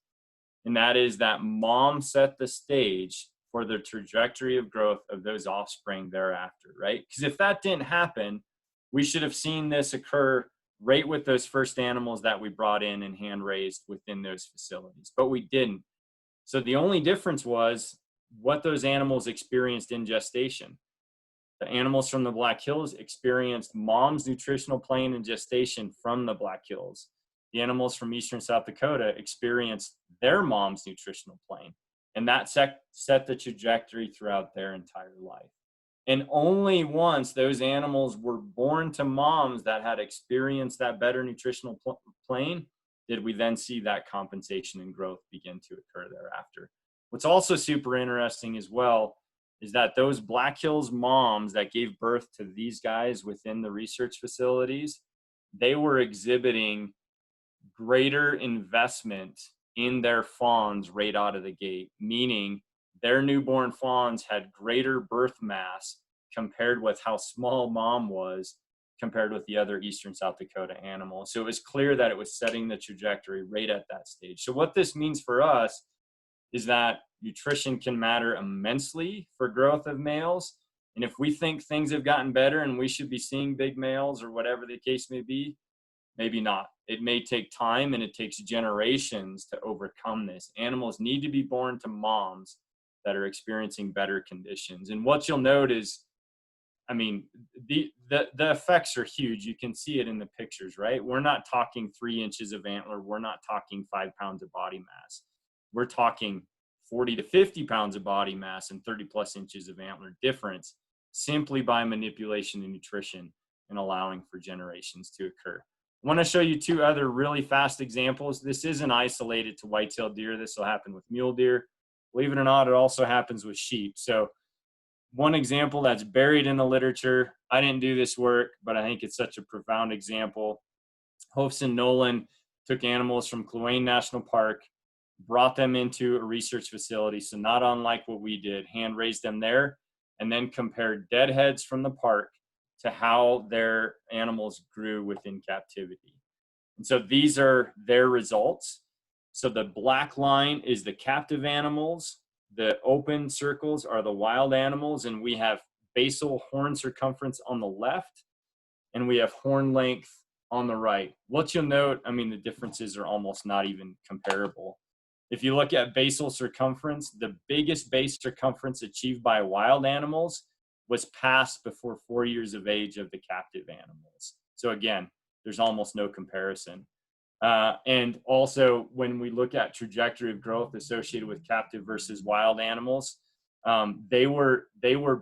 And that is that mom set the stage for the trajectory of growth of those offspring thereafter, right? Because if that didn't happen, we should have seen this occur right with those first animals that we brought in and hand raised within those facilities, but we didn't. So the only difference was what those animals experienced in gestation. The animals from the Black Hills experienced mom's nutritional plane in gestation from the Black Hills. The animals from Eastern South Dakota experienced their mom's nutritional plane, and that set the trajectory throughout their entire life. And only once those animals were born to moms that had experienced that better nutritional plane did we then see that compensation and growth begin to occur thereafter. What's also super interesting as well is that those Black Hills moms that gave birth to these guys within the research facilities, they were exhibiting greater investment in their fawns right out of the gate, meaning their newborn fawns had greater birth mass compared with how small mom was compared with the other Eastern South Dakota animals. So it was clear that it was setting the trajectory right at that stage. So what this means for us is that nutrition can matter immensely for growth of males. And if we think things have gotten better and we should be seeing big males or whatever the case may be, maybe not. It may take time and it takes generations to overcome this. Animals need to be born to moms that are experiencing better conditions. And what you'll note is, I mean, the effects are huge. You can see it in the pictures, right? We're not talking 3 inches of antler. We're not talking 5 pounds of body mass. We're talking 40 to 50 pounds of body mass and 30 plus inches of antler difference simply by manipulation and nutrition and allowing for generations to occur. I want to show you 2 other really fast examples. This isn't isolated to white-tailed deer. This will happen with mule deer. Believe it or not, it also happens with sheep. So one example that's buried in the literature, I didn't do this work, but I think it's such a profound example. Hofs and Nolan took animals from Kluane National Park, brought them into a research facility, so not unlike what we did, hand raised them there, and then compared deadheads from the park to how their animals grew within captivity. And so these are their results. So the black line is the captive animals. The open circles are the wild animals, and we have basal horn circumference on the left, and we have horn length on the right. What you'll note, I mean, the differences are almost not even comparable. If you look at basal circumference, the biggest base circumference achieved by wild animals was passed before 4 years of age of the captive animals. So again, there's almost no comparison. And also when we look at trajectory of growth associated with captive versus wild animals, they were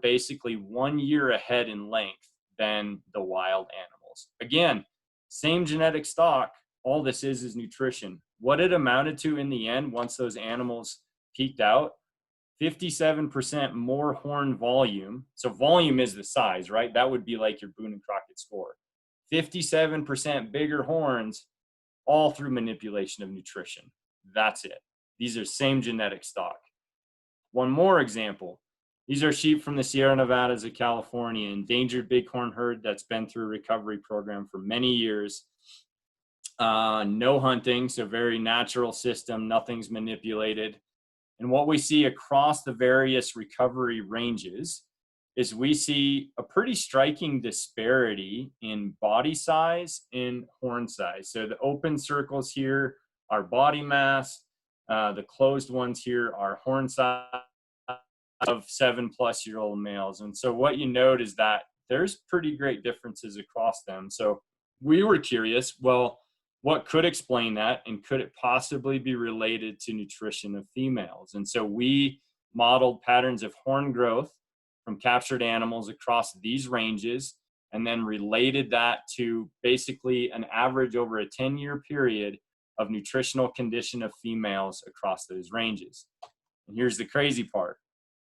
basically 1 year ahead in length than the wild animals. Again, same genetic stock. All this is nutrition. What it amounted to in the end, once those animals peaked out, 57% more horn volume. So volume is the size, right? That would be like your Boone and Crockett score. 57% bigger horns, all through manipulation of nutrition. That's it. These are same genetic stock. One more example. These are sheep from the Sierra Nevadas of California, endangered bighorn herd that's been through a recovery program for many years. No hunting, so very natural system, nothing's manipulated. And what we see across the various recovery ranges is we see a pretty striking disparity in body size and horn size. So the open circles here are body mass. The closed ones here are horn size of 7+ year old males. And so what you note is that there's pretty great differences across them. So we were curious, well, what could explain that, and could it possibly be related to nutrition of females? And so we modeled patterns of horn growth from captured animals across these ranges, and then related that to basically an average over a 10-year period of nutritional condition of females across those ranges. And here's the crazy part.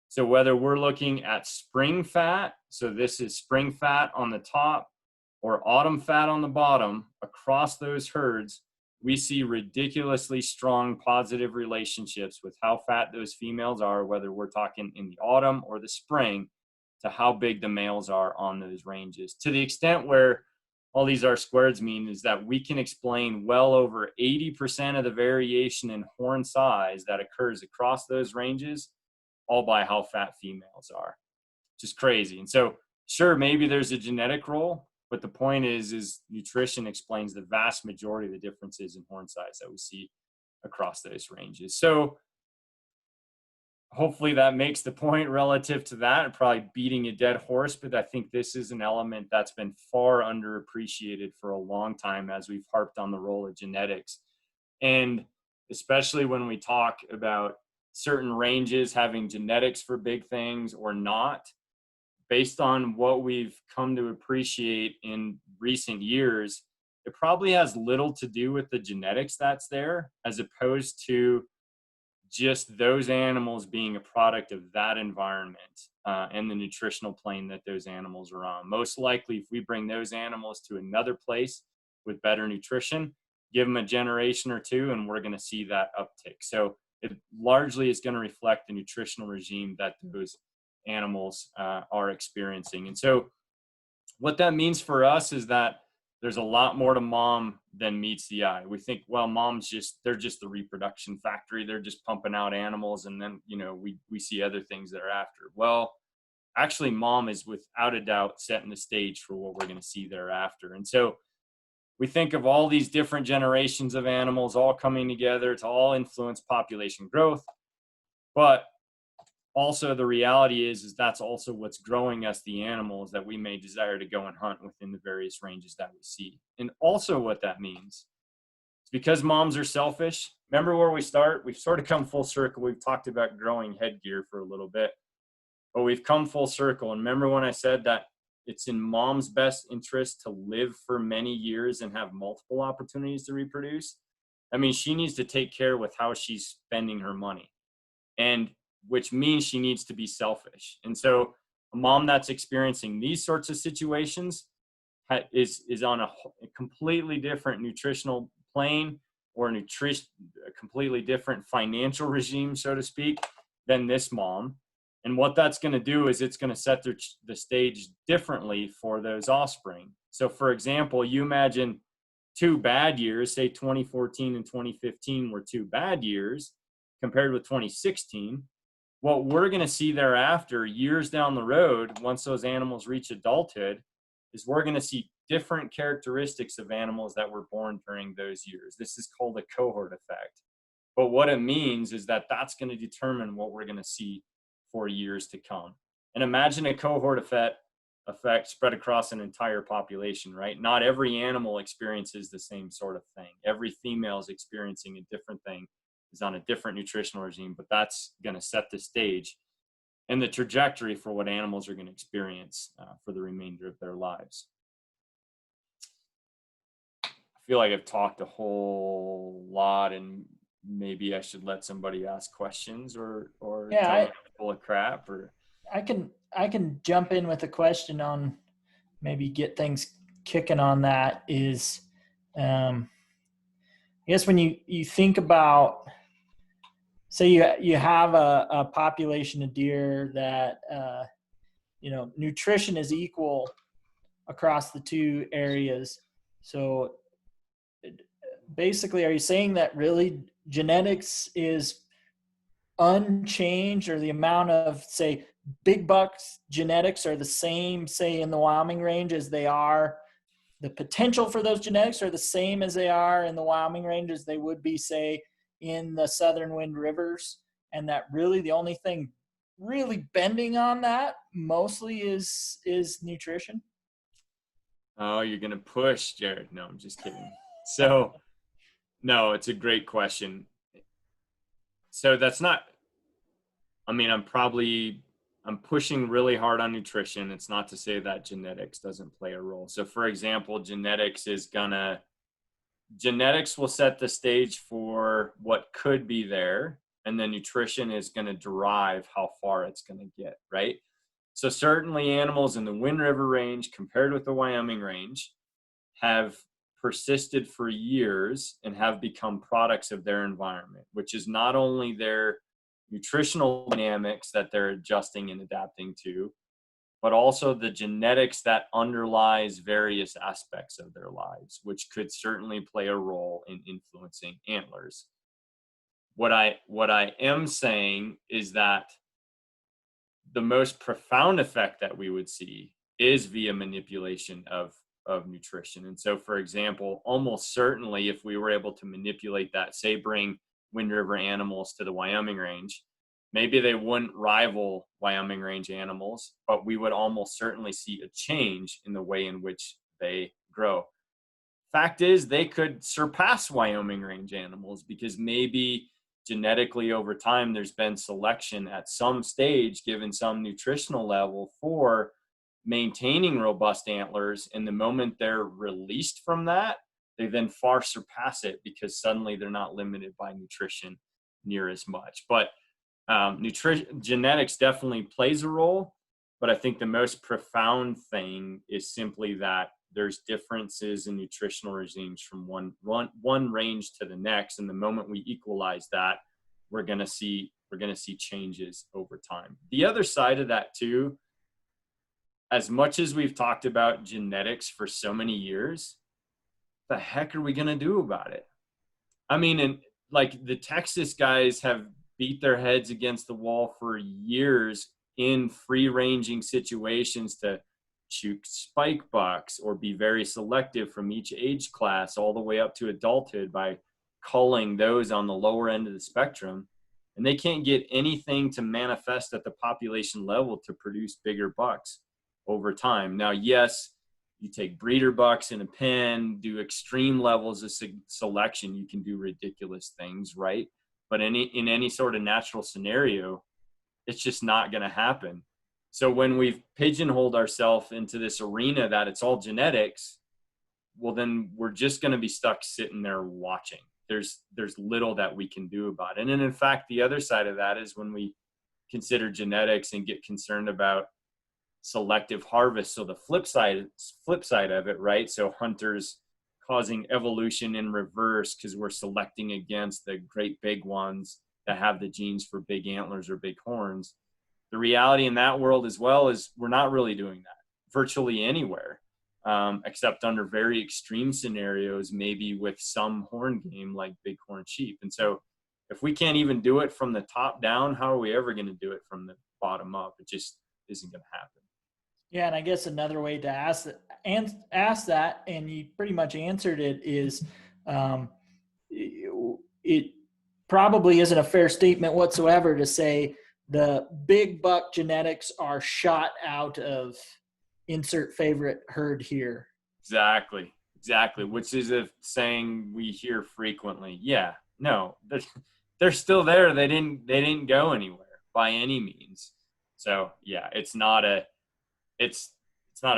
So whether we're looking at spring fat, so this is spring fat on the top, or autumn fat on the bottom, across those herds, we see ridiculously strong positive relationships with how fat those females are, whether we're talking in the autumn or the spring, to how big the males are on those ranges. To the extent where all these R-squareds mean is that we can explain well over 80% of the variation in horn size that occurs across those ranges, all by how fat females are, which is crazy. And so, sure, maybe there's a genetic role, but the point is nutrition explains the vast majority of the differences in horn size that we see across those ranges. So hopefully that makes the point relative to that, and probably beating a dead horse, but I think this is an element that's been far underappreciated for a long time as we've harped on the role of genetics. And especially when we talk about certain ranges having genetics for big things or not, based on what we've come to appreciate in recent years, it probably has little to do with the genetics that's there, as opposed to just those animals being a product of that environment and the nutritional plane that those animals are on. Most likely, if we bring those animals to another place with better nutrition, give them a generation or two, and we're going to see that uptick. So it largely is going to reflect the nutritional regime that those animals are experiencing. And so what that means for us is that there's a lot more to mom than meets the eye. We think, well, they're just the reproduction factory. They're just pumping out animals. And then, we see other things that are after. Well, actually mom is without a doubt setting the stage for what we're going to see thereafter. And so we think of all these different generations of animals all coming together to all influence population growth. But also the reality is that's also what's growing us the animals that we may desire to go and hunt within the various ranges that we see. And also what that means is because moms are selfish. Remember where we start? We've sort of come full circle. We've talked about growing headgear for a little bit, but we've come full circle. And remember when I said that it's in mom's best interest to live for many years and have multiple opportunities to reproduce? I mean, she needs to take care with how she's spending her money. And which means she needs to be selfish. And so a mom that's experiencing these sorts of situations is on a completely different nutritional plane, or a completely different financial regime, so to speak, than this mom. And what that's going to do is it's going to set the stage differently for those offspring. So for example, you imagine 2 bad years, say 2014 and 2015 were 2 bad years compared with 2016. What we're going to see thereafter, years down the road, once those animals reach adulthood, is we're going to see different characteristics of animals that were born during those years. This is called a cohort effect. But what it means is that that's going to determine what we're going to see for years to come. And imagine a cohort effect spread across an entire population, right? Not every animal experiences the same sort of thing. Every female is experiencing a different thing, is on a different nutritional regime, but that's going to set the stage and the trajectory for what animals are going to experience for the remainder of their lives. I feel like I've talked a whole lot, and maybe I should let somebody ask questions or tell me I'm full of crap. Or I can jump in with a question on maybe get things kicking on that. Is I guess when you think about say you have a population of deer that nutrition is equal across the two areas. So basically, are you saying that really genetics is unchanged, or the amount of, say, big bucks genetics are the same, say, in the Wyoming range as they are, the potential for those genetics are the same as they are in the Wyoming range as they would be, say, in the Southern Wind Rivers, and that really the only thing really bending on that mostly is nutrition? Oh, you're going to push, Jared. No, I'm just kidding. So, no, it's a great question. So that's not, I mean, I'm pushing really hard on nutrition. It's not to say that genetics doesn't play a role. So for example, genetics will set the stage for what could be there. And then nutrition is going to drive how far it's going to get, right? So certainly animals in the Wind River range compared with the Wyoming range have persisted for years and have become products of their environment, which is not only their nutritional dynamics that they're adjusting and adapting to, but also the genetics that underlies various aspects of their lives, which could certainly play a role in influencing antlers. What I am saying is that the most profound effect that we would see is via manipulation of nutrition. And so, for example, almost certainly if we were able to manipulate that, say bring Wind River animals to the Wyoming range, maybe they wouldn't rival Wyoming range animals, but we would almost certainly see a change in the way in which they grow. Fact is, they could surpass Wyoming range animals because maybe genetically over time there's been selection at some stage given some nutritional level for maintaining robust antlers, and the moment they're released from that, they then far surpass it because suddenly they're not limited by nutrition near as much. But genetics definitely plays a role, but I think the most profound thing is simply that there's differences in nutritional regimes from one range to the next, and the moment we equalize that, we're going to see changes over time. The other side of that too, as much as we've talked about genetics for so many years, the heck are we going to do about it? I mean, and like the Texas guys have beat their heads against the wall for years in free ranging situations to shoot spike bucks or be very selective from each age class all the way up to adulthood by culling those on the lower end of the spectrum. And they can't get anything to manifest at the population level to produce bigger bucks over time. Now, yes, you take breeder bucks in a pen, do extreme levels of selection, you can do ridiculous things, right? But in any sort of natural scenario, it's just not going to happen. So when we've pigeonholed ourselves into this arena that it's all genetics, well, then we're just going to be stuck sitting there watching. There's little that we can do about it. And in fact, the other side of that is when we consider genetics and get concerned about selective harvest. So the flip side of it, right? So hunters causing evolution in reverse because we're selecting against the great big ones that have the genes for big antlers or big horns. The reality in that world as well is we're not really doing that virtually anywhere, except under very extreme scenarios, maybe with some horn game like bighorn sheep. And so if we can't even do it from the top down, how are we ever going to do it from the bottom up? It just isn't going to happen. Yeah, and I guess another way to ask that, and you pretty much answered it, is it probably isn't a fair statement whatsoever to say the big buck genetics are shot out of insert favorite herd here. Exactly, which is a saying we hear frequently. Yeah, no, they're still there. They didn't go anywhere by any means. So yeah, it's not a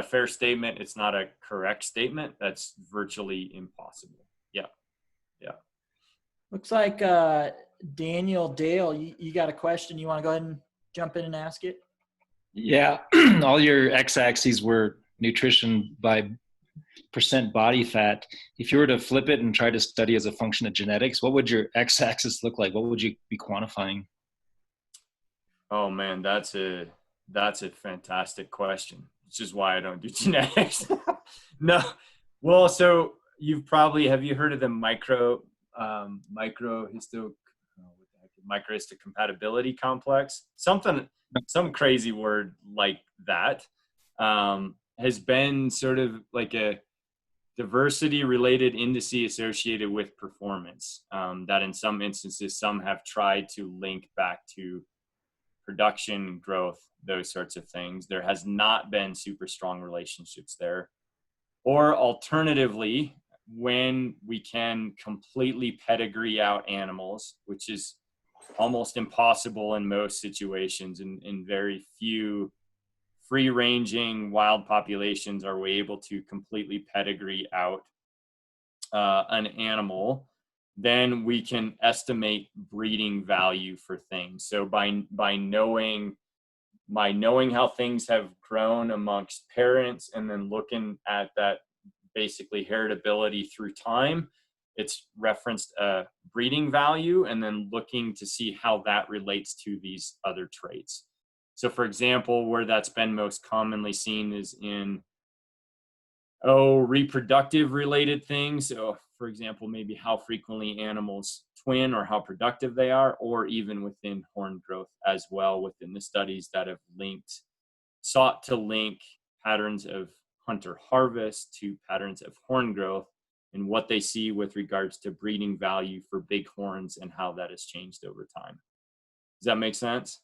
fair statement. It's not a correct statement. That's virtually impossible. Yeah. Looks like Daniel Dale, you got a question. You want to go ahead and jump in and ask it? Yeah, all your x-axes were nutrition by percent body fat. If you were to flip it and try to study as a function of genetics, what would your x-axis look like? What would you be quantifying? Oh man, that's a fantastic question. Which is why I don't do genetics. No, well, so have you heard of the microhistocompatibility complex? Some crazy word like that has been sort of like a diversity related indice associated with performance. That in some instances, some have tried to link back to production, growth, those sorts of things. There has not been super strong relationships there. Or alternatively, when we can completely pedigree out animals, which is almost impossible in most situations, in very few free-ranging wild populations are we able to completely pedigree out an animal, then we can estimate breeding value for things. So by knowing how things have grown amongst parents and then looking at that basically heritability through time, it's referenced a breeding value and then looking to see how that relates to these other traits. So for example, where that's been most commonly seen is in reproductive related things. So for example, maybe how frequently animals twin or how productive they are, or even within horn growth as well, within the studies that have sought to link patterns of hunter harvest to patterns of horn growth and what they see with regards to breeding value for big horns and how that has changed over time. Does that make sense?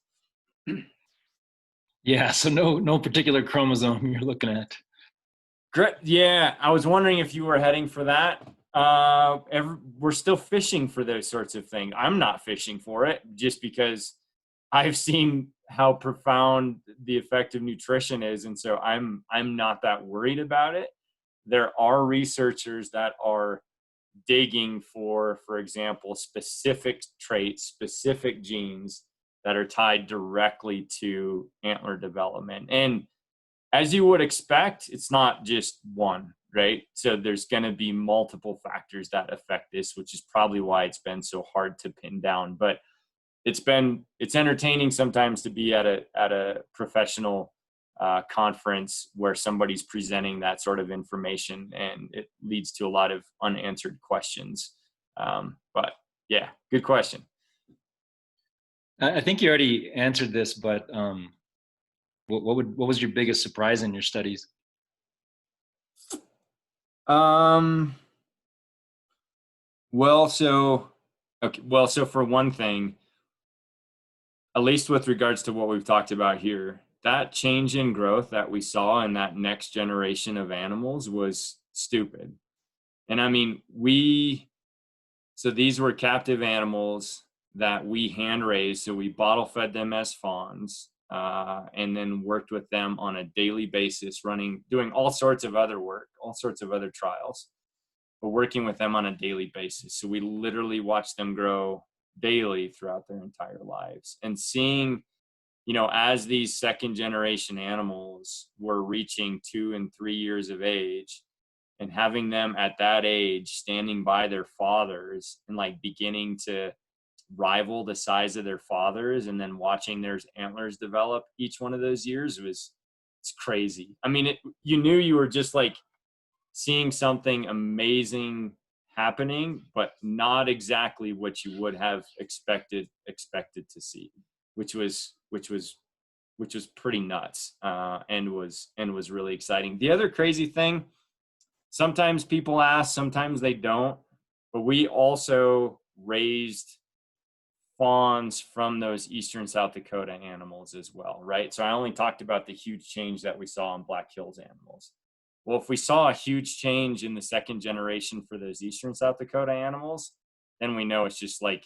Yeah, so no particular chromosome you're looking at. Great. Yeah, I was wondering if you were heading for that. We're still fishing for those sorts of things. I'm not fishing for it just because I've seen how profound the effect of nutrition is, and so I'm not that worried about it. There are researchers that are digging for example, specific traits, specific genes that are tied directly to antler development. And as you would expect, it's not just one, right? So there's going to be multiple factors that affect this, which is probably why it's been so hard to pin down. But it's entertaining sometimes to be at a professional conference where somebody's presenting that sort of information, and it leads to a lot of unanswered questions. But yeah, good question. I think you already answered this, but what was your biggest surprise in your studies? Well, so for one thing, at least with regards to what we've talked about here, that change in growth that we saw in that next generation of animals was stupid. And I mean, so these were captive animals that we hand raised. So we bottle fed them as fawns, and then worked with them on a daily basis, doing all sorts of other work, all sorts of other trials, but working with them on a daily basis. So we literally watched them grow daily throughout their entire lives, and seeing, as these second generation animals were reaching 2 and 3 years of age, and having them at that age standing by their fathers and like beginning to rival the size of their fathers, and then watching their antlers develop each one of those years it's crazy. I mean, you knew you were just like seeing something amazing happening, but not exactly what you would have expected to see, which was pretty nuts, and was really exciting. The other crazy thing, sometimes people ask, sometimes they don't, but we also raised fawns from those Eastern South Dakota animals as well, right? So I only talked about the huge change that we saw in Black Hills animals. Well, if we saw a huge change in the second generation for those Eastern South Dakota animals, then we know it's just like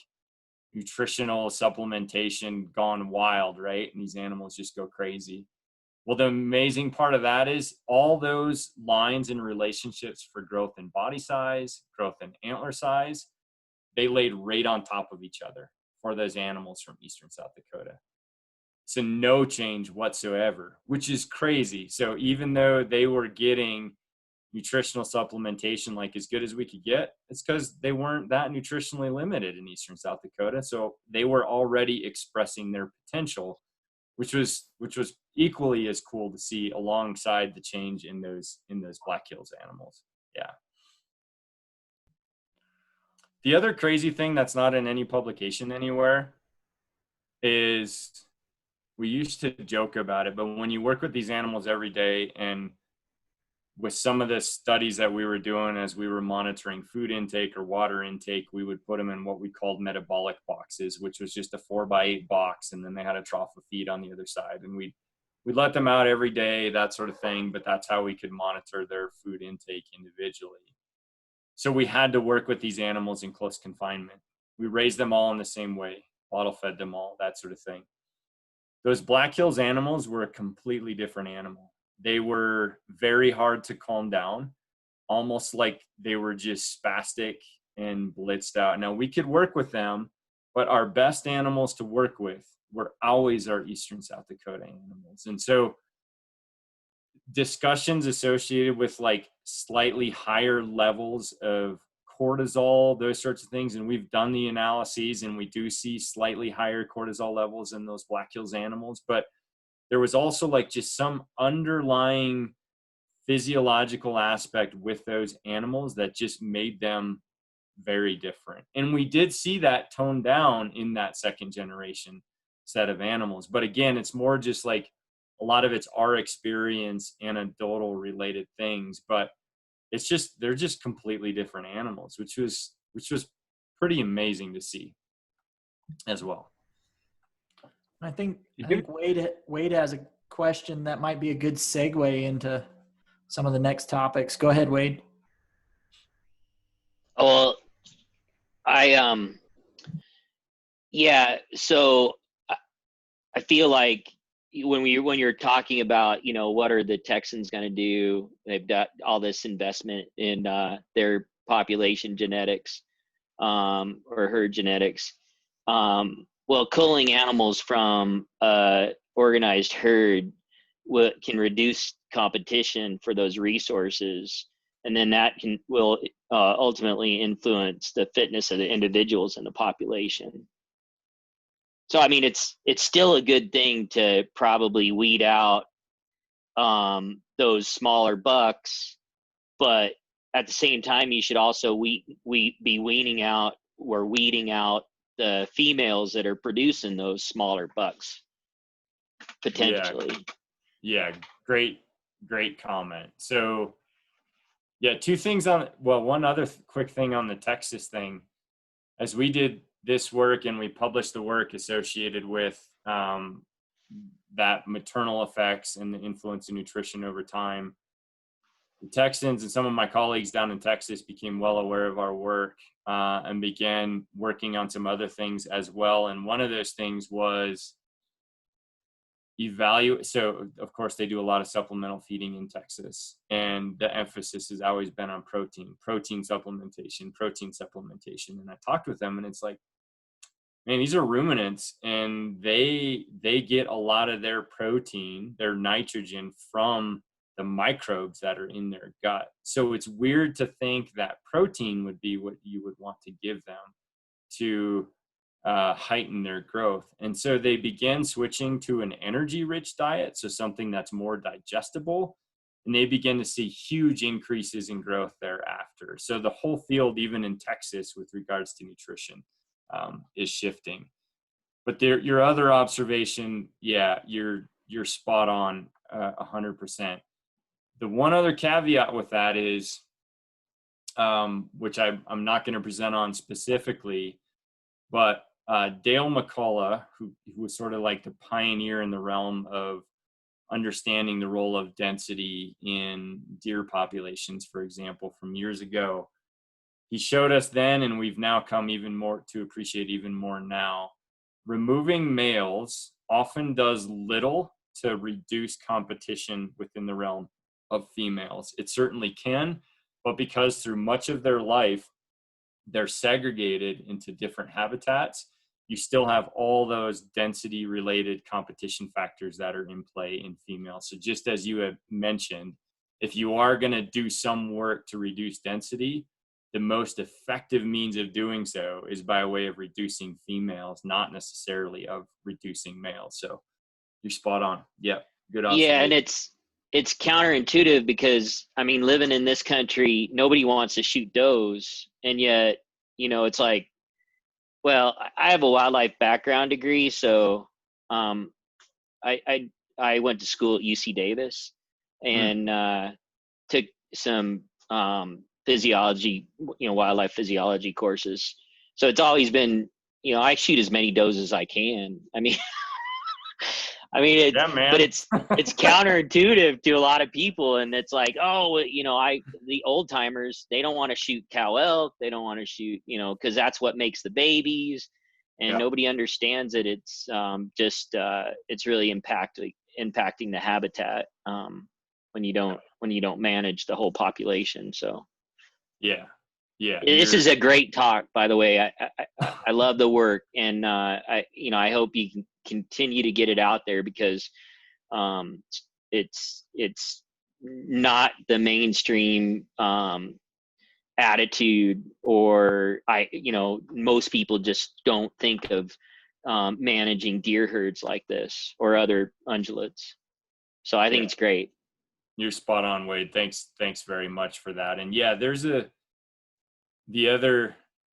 nutritional supplementation gone wild, right? And these animals just go crazy. Well, the amazing part of that is all those lines and relationships for growth in body size, growth in antler size, they laid right on top of each other for those animals from Eastern South Dakota. So no change whatsoever, which is crazy. So even though they were getting, nutritional supplementation like as good as we could get, it's because they weren't that nutritionally limited in Eastern South Dakota. So they were already expressing their potential, which was equally as cool to see alongside the change in those Black Hills animals. Yeah. The other crazy thing that's not in any publication anywhere is, we used to joke about it, but when you work with these animals every day, and with some of the studies that we were doing as we were monitoring food intake or water intake, we would put them in what we called metabolic boxes, which was just a 4x8 box. And then they had a trough of feed on the other side. And we'd let them out every day, that sort of thing. But that's how we could monitor their food intake individually. So we had to work with these animals in close confinement. We raised them all in the same way, bottle fed them all, that sort of thing. Those Black Hills animals were a completely different animal. They were very hard to calm down, almost like they were just spastic and blitzed out. Now, we could work with them, but our best animals to work with were always our Eastern South Dakota animals. And so discussions associated with like slightly higher levels of cortisol, those sorts of things. And we've done the analyses, and we do see slightly higher cortisol levels in those Black Hills animals. But there was also like just some underlying physiological aspect with those animals that just made them very different. And we did see that toned down in that second generation set of animals. But again, it's more just like a lot of it's our experience, anecdotal related things, but it's just, they're just completely different animals, which was pretty amazing to see as well. I think Wade has a question that might be a good segue into some of the next topics. Go ahead, Wade. Well, yeah. So I feel like when you're talking about, what are the Texans going to do? They've got all this investment in their population genetics, or herd genetics. Well, culling animals from organized herd can reduce competition for those resources, and then that will ultimately influence the fitness of the individuals in the population. So, I mean, it's still a good thing to probably weed out those smaller bucks, but at the same time, you should also be weeding out the females that are producing those smaller bucks potentially. Yeah, great comment. So yeah, two things one other quick thing on the Texas thing. As we did this work and we published the work associated with that maternal effects and the influence of nutrition over time, the Texans and some of my colleagues down in Texas became well aware of our work and began working on some other things as well. And one of those things was evaluate. So of course they do a lot of supplemental feeding in Texas, and the emphasis has always been on protein supplementation. And I talked with them, and it's like, man, these are ruminants, and they get a lot of their protein, their nitrogen, from the microbes that are in their gut. So it's weird to think that protein would be what you would want to give them to heighten their growth. And so they began switching to an energy-rich diet, so something that's more digestible, and they begin to see huge increases in growth thereafter. So the whole field, even in Texas, with regards to nutrition, is shifting. But your other observation, yeah, you're spot on 100%. The one other caveat with that is, which I'm not going to present on specifically, but Dale McCullough, who was sort of like the pioneer in the realm of understanding the role of density in deer populations, for example, from years ago, he showed us then, and we've now come even more to appreciate even more now, removing males often does little to reduce competition within the realm of females. It certainly can, but because through much of their life, they're segregated into different habitats, you still have all those density related competition factors that are in play in females. So just as you have mentioned, if you are going to do some work to reduce density, the most effective means of doing so is by way of reducing females, not necessarily of reducing males. So you're spot on. Yep. Good observation. Yeah, and it's counterintuitive because I mean, living in this country, nobody wants to shoot does, and yet, you know, it's like, well, I have a wildlife background degree, so I went to school at UC Davis and took some physiology, you know, wildlife physiology courses. So it's always been, you know, I shoot as many does as I can. I mean, Yeah, man. but it's counterintuitive to a lot of people, and it's like, oh, you know, the old timers, they don't want to shoot cow elk, they don't want to shoot, you know, because that's what makes the babies, and nobody understands it. It's it's really impacting the habitat when you don't manage the whole population. So yeah, this is a great talk, by the way. I love the work, and I hope you can continue to get it out there, because it's not the mainstream attitude, or most people just don't think of managing deer herds like this or other ungulates. So I think it's great. You're spot on, Wade. Thanks very much for that. And yeah, there's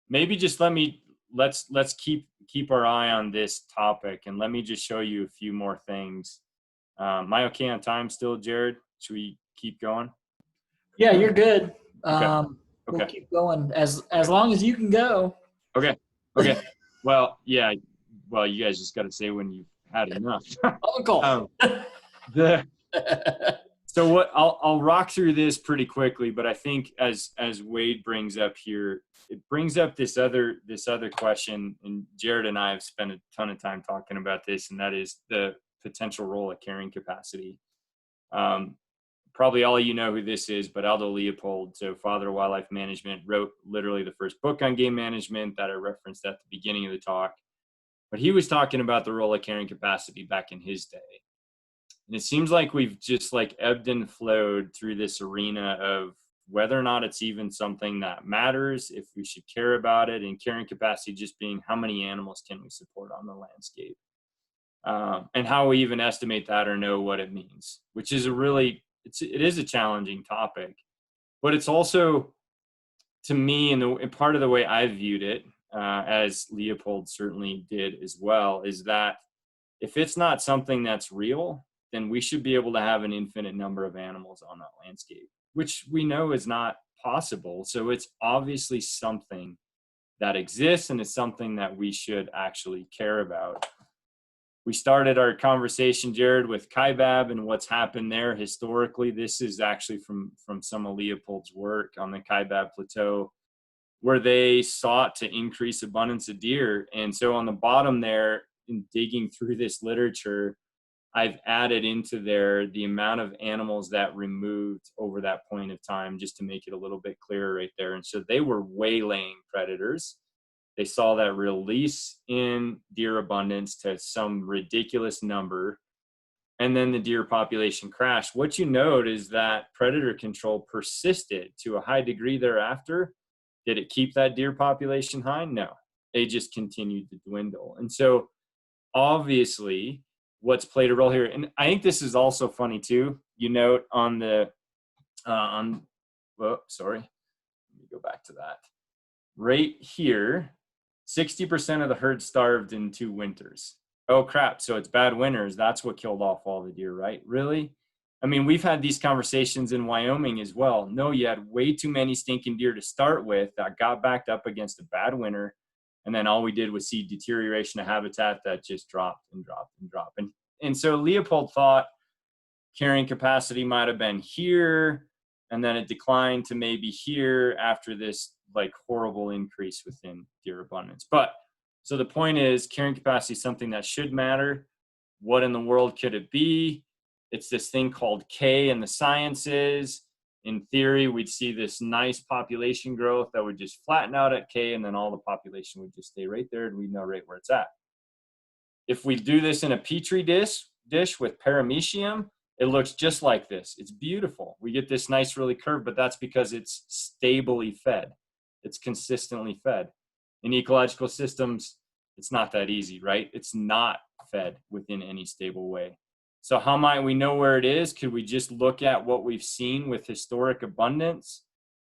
maybe just let's keep our eye on this topic, and let me just show you a few more things. Am I okay on time still, Jared? Should we keep going? Yeah, you're good. Okay. We'll keep going as long as you can go. Okay. Well, yeah. Well, you guys just got to say when you've had enough. Uncle. So what I'll rock through this pretty quickly, but I think as Wade brings up here, it brings up this other question, and Jared and I have spent a ton of time talking about this, and that is the potential role of carrying capacity. Probably all of you know who this is, but Aldo Leopold, so father of wildlife management, wrote literally the first book on game management that I referenced at the beginning of the talk. But he was talking about the role of carrying capacity back in his day. And it seems like we've just like ebbed and flowed through this arena of whether or not it's even something that matters, if we should care about it, and carrying capacity just being how many animals can we support on the landscape, and how we even estimate that or know what it means, which is it is a challenging topic. But it's also, to me, and part of the way I viewed it, as Leopold certainly did as well, is that if it's not something that's real, then we should be able to have an infinite number of animals on that landscape, which we know is not possible. So it's obviously something that exists, and it's something that we should actually care about. We started our conversation, Jared, with Kaibab and what's happened there historically. This is actually from some of Leopold's work on the Kaibab Plateau, where they sought to increase abundance of deer. And so on the bottom there, in digging through this literature, I've added into there the amount of animals that removed over that point of time, just to make it a little bit clearer right there. And so they were waylaying predators. They saw that release in deer abundance to some ridiculous number, and then the deer population crashed. What you note is that predator control persisted to a high degree thereafter. Did it keep that deer population high? No, they just continued to dwindle. And so obviously what's played a role here, and I think this is also funny too, you note on the sorry, let me go back to that right here. 60% of the herd starved in 2 winters. Oh crap, so it's bad winters, that's what killed off all the deer, right? Really? I mean, we've had these conversations in Wyoming as well. No, you had way too many stinking deer to start with that got backed up against a bad winter, and then all we did was see deterioration of habitat that just dropped and dropped and dropped. And so Leopold thought carrying capacity might have been here, and then it declined to maybe here after this like horrible increase within deer abundance. But so the point is, carrying capacity is something that should matter. What in the world could it be? It's this thing called K in the sciences. In theory, we'd see this nice population growth that would just flatten out at K, and then all the population would just stay right there, and we'd know right where it's at. If we do this in a petri dish with paramecium, it looks just like this. It's beautiful. We get this nice, really curved, but that's because it's stably fed. It's consistently fed. In ecological systems, it's not that easy, right? It's not fed within any stable way. So how might we know where it is? Could we just look at what we've seen with historic abundance?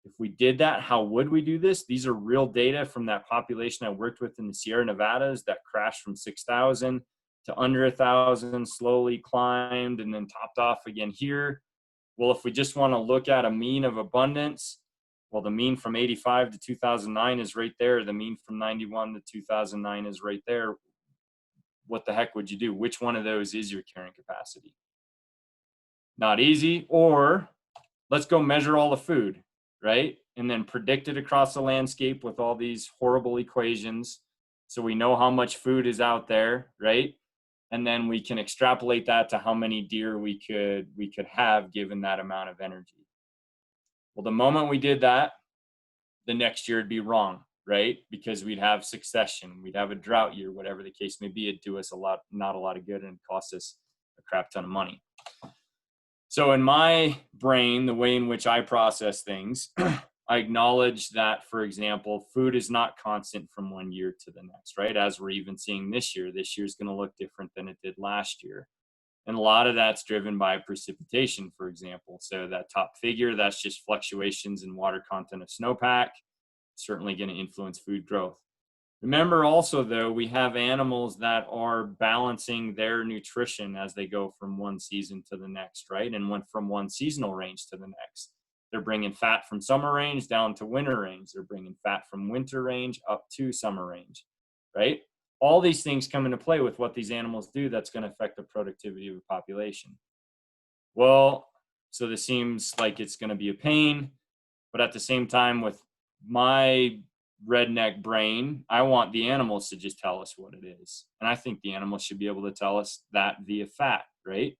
If we did that, how would we do this? These are real data from that population I worked with in the Sierra Nevadas that crashed from 6,000 to under 1,000, slowly climbed and then topped off again here. Well, if we just want to look at a mean of abundance, well, the mean from 85 to 2009 is right there. The mean from 91 to 2009 is right there. What the heck would you do? Which one of those is your carrying capacity? Not easy. Or let's go measure all the food, right? And then predict it across the landscape with all these horrible equations. So we know how much food is out there, right? And then we can extrapolate that to how many deer we could have given that amount of energy. Well, the moment we did that, the next year it'd be wrong, right? Because we'd have succession, we'd have a drought year, whatever the case may be. It'd do us not a lot of good, and cost us a crap ton of money. So in my brain, the way in which I process things, I acknowledge that, for example, food is not constant from one year to the next, right? As we're even seeing this year. This year's going to look different than it did last year. And a lot of that's driven by precipitation, for example. So that top figure, that's just fluctuations in water content of snowpack, certainly going to influence food growth. Remember also, though, we have animals that are balancing their nutrition as they go from one season to the next, right? And went from one seasonal range to the next. They're bringing fat from summer range down to winter range. They're bringing fat from winter range up to summer range, right? All these things come into play with what these animals do that's going to affect the productivity of a population. Well, so this seems like it's going to be a pain, but at the same time, with my redneck brain, I want the animals to just tell us what it is. And I think the animals should be able to tell us that via fat, right?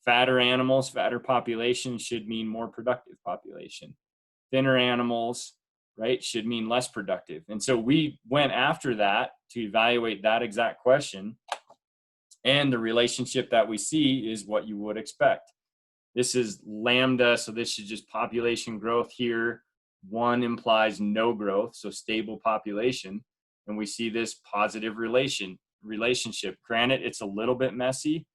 Fatter animals, fatter population should mean more productive population. Thinner animals, right, should mean less productive. And so we went after that to evaluate that exact question. And the relationship that we see is what you would expect. This is lambda, so this is just population growth here. One implies no growth, so stable population. And we see this positive relationship. Granted, it's a little bit messy,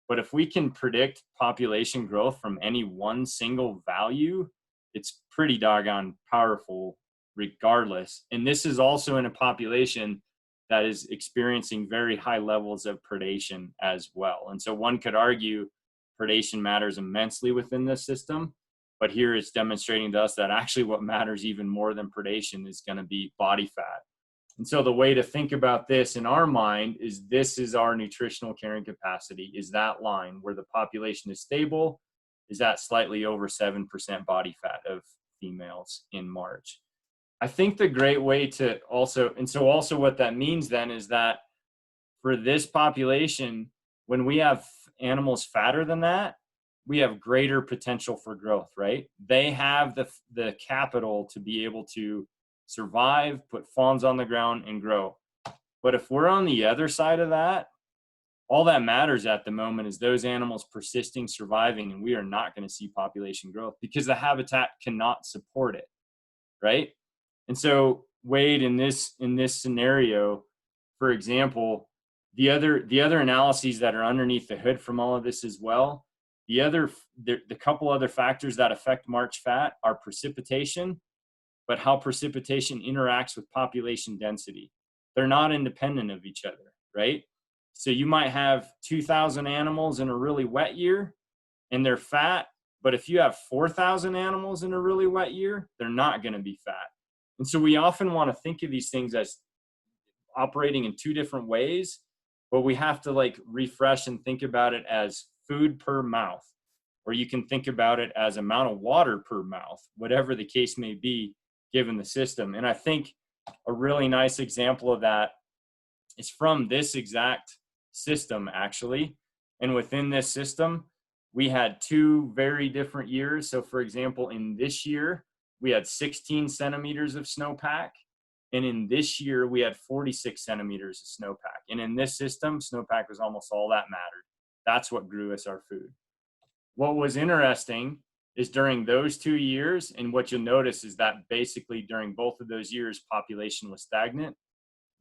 but if we can predict population growth from any one single value, it's pretty doggone powerful regardless. And this is also in a population that is experiencing very high levels of predation as well. And so one could argue predation matters immensely within this system, but here it's demonstrating to us that actually what matters even more than predation is going to be body fat. And so the way to think about this in our mind is this is our nutritional carrying capacity, is that line where the population is stable, is that slightly over 7% body fat of females in March. I think the great way to also what that means then is that for this population, when we have animals fatter than that, we have greater potential for growth, right? They have the capital to be able to survive, put fawns on the ground, and grow. But if we're on the other side of that, all that matters at the moment is those animals persisting, surviving, and we are not going to see population growth because the habitat cannot support it, right? And so, Wade, in this scenario, for example, the other analyses that are underneath the hood from all of this as well, the couple other factors that affect March fat are precipitation, but how precipitation interacts with population density. They're not independent of each other, right? So you might have 2,000 animals in a really wet year and they're fat, but if you have 4,000 animals in a really wet year, they're not going to be fat. And so we often want to think of these things as operating in two different ways, but we have to refresh and think about it as food per mouth, or you can think about it as amount of water per mouth, whatever the case may be given the system. And I think a really nice example of that is from this exact system, actually. And within this system, we had two very different years. So for example, in this year, we had 16 centimeters of snowpack. And in this year, we had 46 centimeters of snowpack. And in this system, snowpack was almost all that mattered. That's what grew us our food. What was interesting is during those 2 years, and what you'll notice is that basically during both of those years, population was stagnant.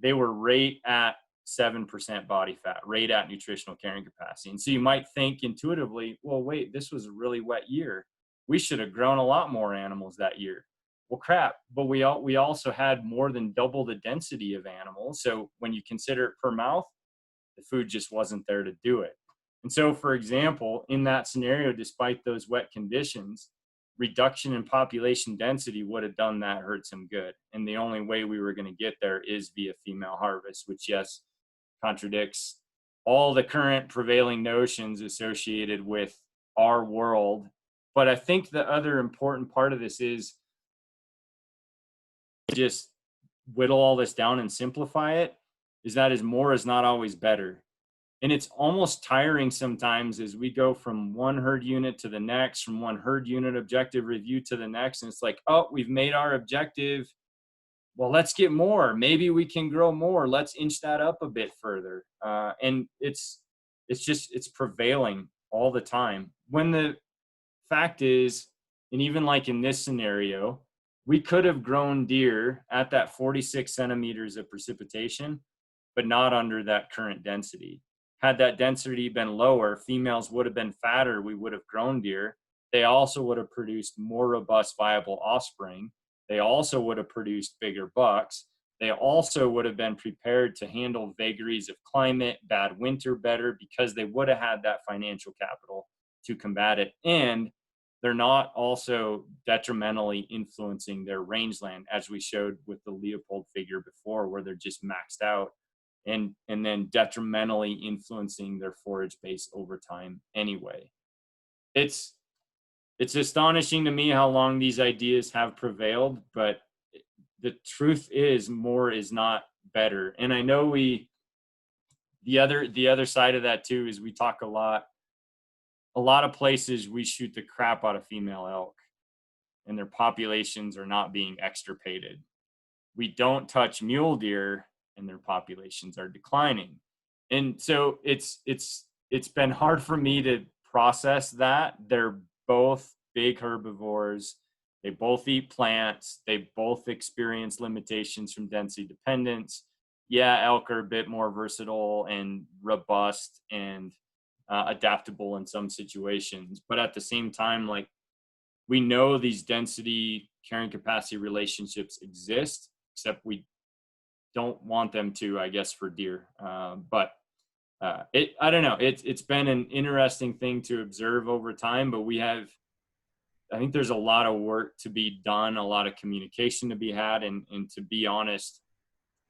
They were right at 7% body fat, right at nutritional carrying capacity. And so you might think intuitively, well, wait, this was a really wet year. We should have grown a lot more animals that year. Well, crap, but we also had more than double the density of animals. So when you consider it per mouth, the food just wasn't there to do it. And so, for example, in that scenario, despite those wet conditions, reduction in population density would have done that hurt some good. And the only way we were going to get there is via female harvest, which, yes, contradicts all the current prevailing notions associated with our world. But I think the other important part of this is just whittle all this down and simplify it, is that is more is not always better. And it's almost tiring sometimes as we go from one herd unit to the next, from one herd unit objective review to the next. And it's like, oh, we've made our objective. Well, let's get more. Maybe we can grow more. Let's inch that up a bit further. And it's prevailing all the time. When the fact is, and even like in this scenario, we could have grown deer at that 46 centimeters of precipitation, but not under that current density. Had that density been lower, females would have been fatter, we would have grown deer. They also would have produced more robust, viable offspring. They also would have produced bigger bucks. They also would have been prepared to handle vagaries of climate, bad winter better, because they would have had that financial capital to combat it. And they're not also detrimentally influencing their rangeland, as we showed with the Leopold figure before, where they're just maxed out. And then detrimentally influencing their forage base over time anyway. It's astonishing to me how long these ideas have prevailed, but the truth is more is not better. And I know the other side of that too is we talk a lot of places we shoot the crap out of female elk and their populations are not being extirpated. We don't touch mule deer and their populations are declining. And so it's been hard for me to process that. They're both big herbivores. They both eat plants. They both experience limitations from density dependence. Yeah, elk are a bit more versatile and robust and adaptable in some situations. But at the same time, like, we know these density carrying capacity relationships exist, except we don't want them to, I guess, for deer. But I don't know. It's been an interesting thing to observe over time, but I think there's a lot of work to be done, a lot of communication to be had, and to be honest,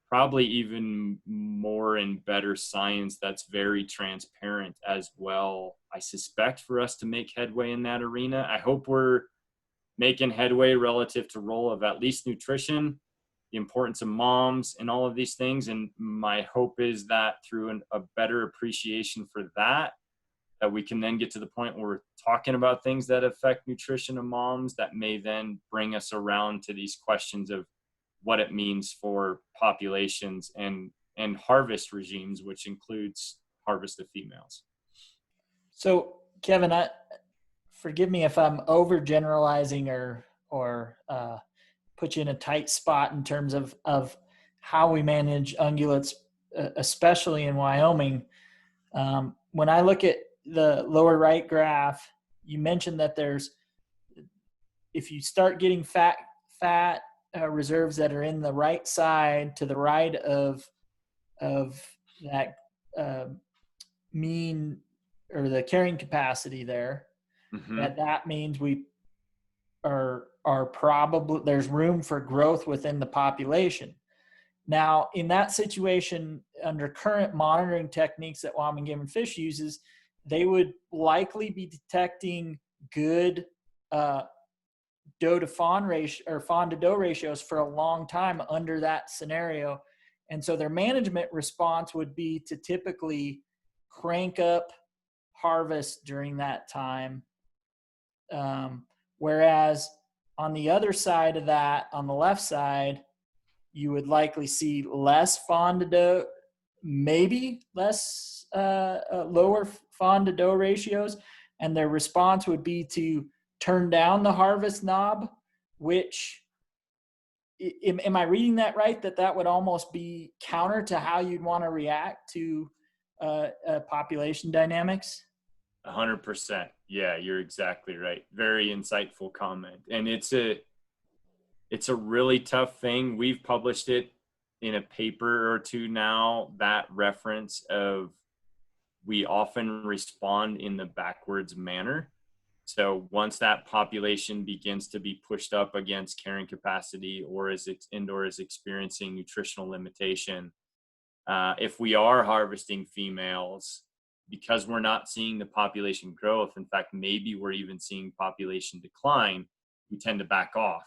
probably even more and better science that's very transparent as well, I suspect, for us to make headway in that arena. I hope we're making headway relative to role of at least nutrition, the importance of moms and all of these things. And my hope is that through a better appreciation for that we can then get to the point where we're talking about things that affect nutrition of moms that may then bring us around to these questions of what it means for populations and harvest regimes, which includes harvest of females. So, Kevin, forgive me if I'm overgeneralizing or put you in a tight spot in terms of how we manage ungulates, especially in Wyoming. When I look at the lower right graph, you mentioned that if you start getting fat reserves that are in the right side to the right of that mean or the carrying capacity there, Mm-hmm. that means we are probably, there's room for growth within the population. Now, in that situation, under current monitoring techniques that Wyoming Game and Fish uses, they would likely be detecting good doe to fawn ratio or fawn to doe ratios for a long time under that scenario. And so their management response would be to typically crank up harvest during that time. Whereas on the other side of that, on the left side, you would likely see less fawn to doe, maybe less lower fawn to doe ratios. and their response would be to turn down the harvest knob, which, am I reading that right? That would almost be counter to how you'd want to react to population dynamics? 100%. Yeah, you're exactly right. Very insightful comment. And it's a really tough thing. We've published it in a paper or two now, that reference of we often respond in the backwards manner. So once that population begins to be pushed up against carrying capacity or is experiencing nutritional limitation, if we are harvesting females, because we're not seeing the population growth, in fact, maybe we're even seeing population decline, we tend to back off.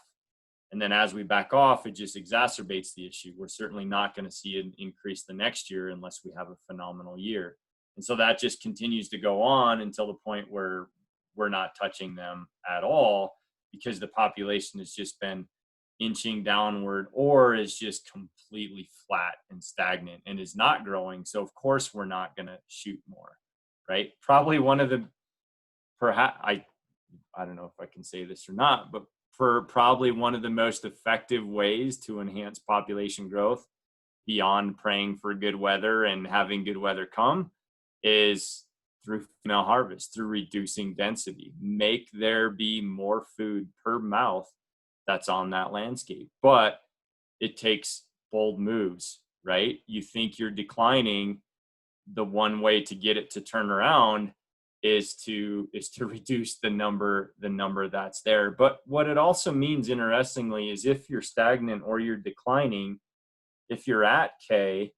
And then as we back off, it just exacerbates the issue. We're certainly not going to see an increase the next year unless we have a phenomenal year. And so that just continues to go on until the point where we're not touching them at all, because the population has just been inching downward or is just completely flat and stagnant and is not growing. So of course we're not going to shoot more, right? Probably one of the, perhaps, I don't know if I can say this or not, but for probably one of the most effective ways to enhance population growth beyond praying for good weather and having good weather come is through female harvest, through reducing density. Make there be more food per mouth that's on that landscape. But it takes bold moves, right? You think you're declining, the one way to get it to turn around is to reduce the number that's there. But what it also means, interestingly, is if you're stagnant or you're declining, if you're at K,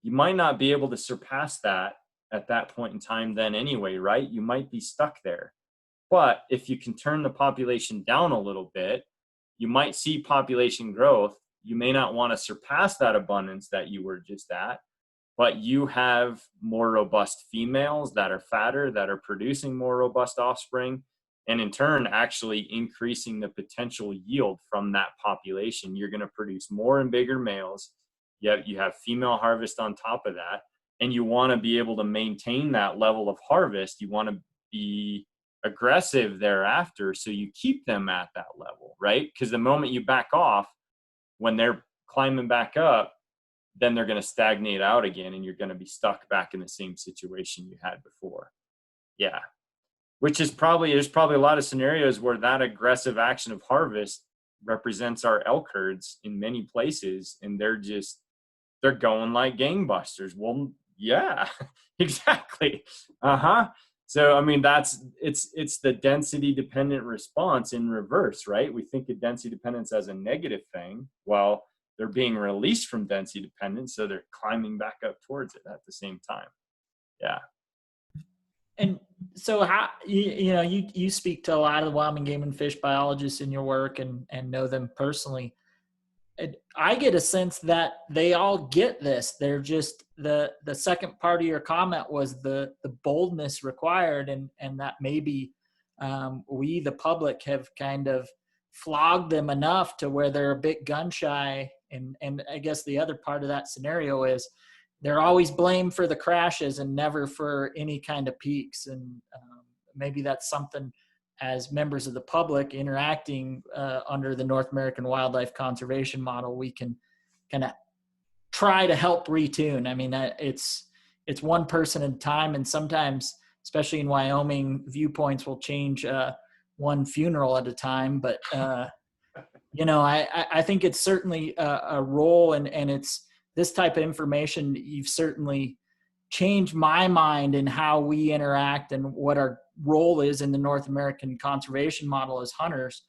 you might not be able to surpass that at that point in time then anyway, right? You might be stuck there. But if you can turn the population down a little bit, you might see population growth. You may not want to surpass that abundance that you were just at, but you have more robust females that are fatter, that are producing more robust offspring, and in turn actually increasing the potential yield from that population. You're going to produce more and bigger males. Yet you have female harvest on top of that, and you want to be able to maintain that level of harvest. You want to be aggressive thereafter, so you keep them at that level, right? Because the moment you back off, when they're climbing back up, then they're going to stagnate out again, and you're going to be stuck back in the same situation you had before. Yeah. Which is there's probably a lot of scenarios where that aggressive action of harvest represents our elk herds in many places, and they're going like gangbusters. Well, yeah, exactly. So, I mean, it's the density dependent response in reverse, right? We think of density dependence as a negative thing. Well, they're being released from density dependence, so they're climbing back up towards it at the same time. Yeah. And so how, you speak to a lot of the Wyoming game and fish biologists in your work and know them personally. I get a sense that they all get this. They're just the second part of your comment was the boldness required, and that maybe we, the public, have kind of flogged them enough to where they're a bit gun shy. And I guess the other part of that scenario is they're always blamed for the crashes and never for any kind of peaks. And maybe that's something as members of the public interacting under the North American Wildlife Conservation Model, we can kind of try to help retune. I mean, it's one person at a time, and sometimes, especially in Wyoming, viewpoints will change one funeral at a time. But I think it's certainly a role, and it's this type of information. You've certainly changed my mind in how we interact and what our role is in the North American conservation model as hunters,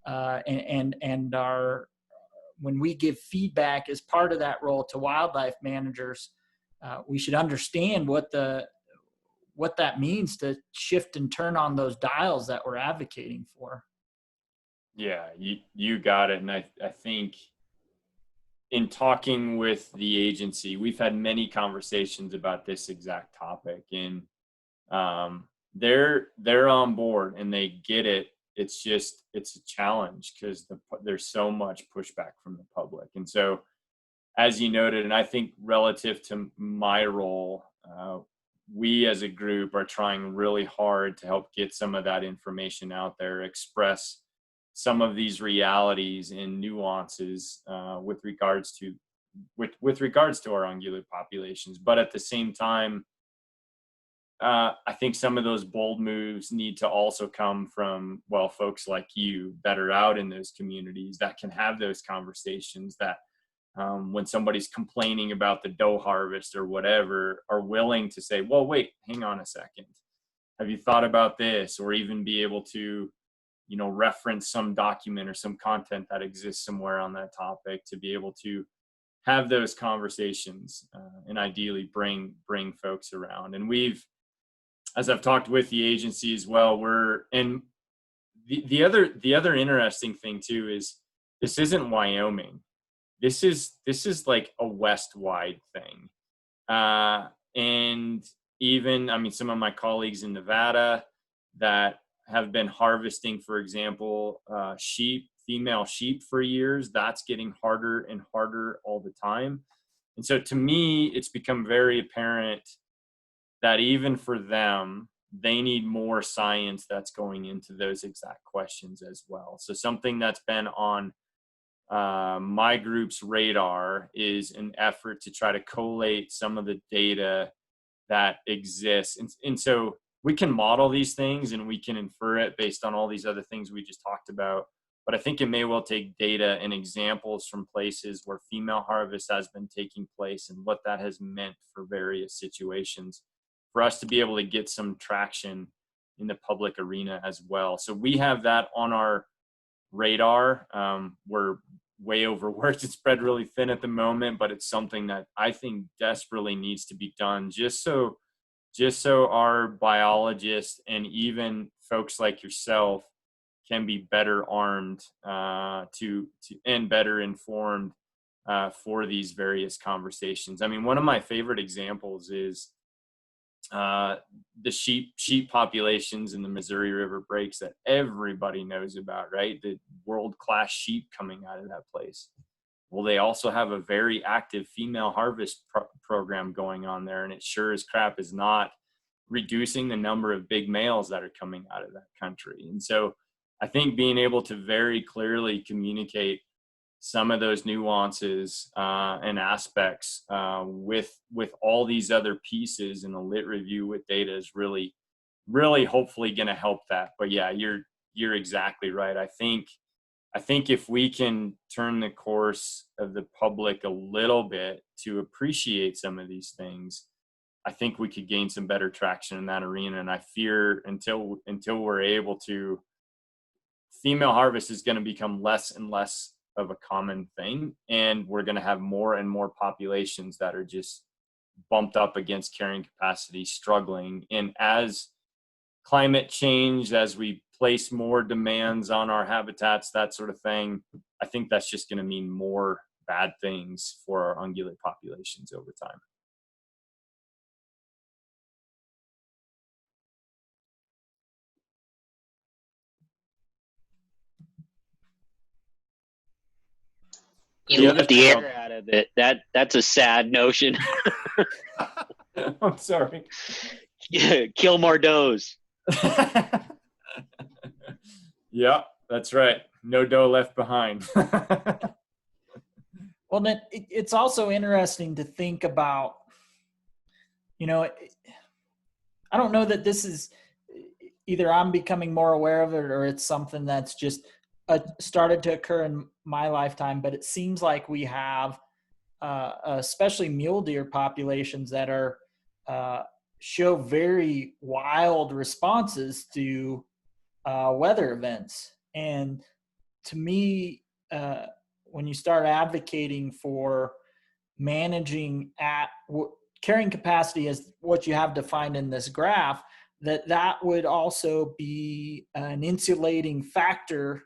and our, when we give feedback as part of that role to wildlife managers, we should understand what that means to shift and turn on those dials that we're advocating for. Yeah, you got it. And I think in talking with the agency, we've had many conversations about this exact topic, and they're on board and they get it. It's a challenge because there's so much pushback from the public. And so, as you noted, and I think relative to my role, we as a group are trying really hard to help get some of that information out there, express some of these realities and nuances with regards to our ungulate populations. But at the same time, I think some of those bold moves need to also come from, well, folks like you that are out in those communities that can have those conversations, that when somebody's complaining about the doe harvest or whatever, are willing to say, well, wait, hang on a second. Have you thought about this? Or even be able to, reference some document or some content that exists somewhere on that topic to be able to have those conversations and ideally bring folks around. And as I've talked with the agency as well, and the other interesting thing too is this isn't Wyoming. This is like a West-wide thing. And even, some of my colleagues in Nevada that have been harvesting, for example, female sheep for years, that's getting harder and harder all the time. And so to me, it's become very apparent that even for them, they need more science that's going into those exact questions as well. So something that's been on my group's radar is an effort to try to collate some of the data that exists. And so we can model these things and we can infer it based on all these other things we just talked about. But I think it may well take data and examples from places where female harvest has been taking place and what that has meant for various situations for us to be able to get some traction in the public arena as well. So we have that on our radar. We're way overworked and spread really thin at the moment, but it's something that I think desperately needs to be done just so our biologists and even folks like yourself can be better armed to and better informed for these various conversations. One of my favorite examples is the sheep populations in the Missouri River breaks that everybody knows about, right? The world-class sheep coming out of that place. Well, they also have a very active female harvest program going on there, and it sure as crap is not reducing the number of big males that are coming out of that country. And so I think being able to very clearly communicate some of those nuances and aspects with all these other pieces in a lit review with data is really, really hopefully going to help that. But yeah, you're exactly right. I think if we can turn the course of the public a little bit to appreciate some of these things, I think we could gain some better traction in that arena. And I fear until we're able to, female harvest is going to become less and less of a common thing, and we're going to have more and more populations that are just bumped up against carrying capacity, struggling. And as climate change, as we place more demands on our habitats, that sort of thing, I think that's just going to mean more bad things for our ungulate populations over time. You let the air out of it. That's a sad notion. I'm sorry. Kill more does. Yeah, that's right. No doe left behind. Well, then it's also interesting to think about, I don't know that this is either I'm becoming more aware of it or it's something that's just started to occur in my lifetime, but it seems like we have especially mule deer populations that are show very wild responses to weather events. And to me, when you start advocating for managing at carrying capacity as what you have defined in this graph, that would also be an insulating factor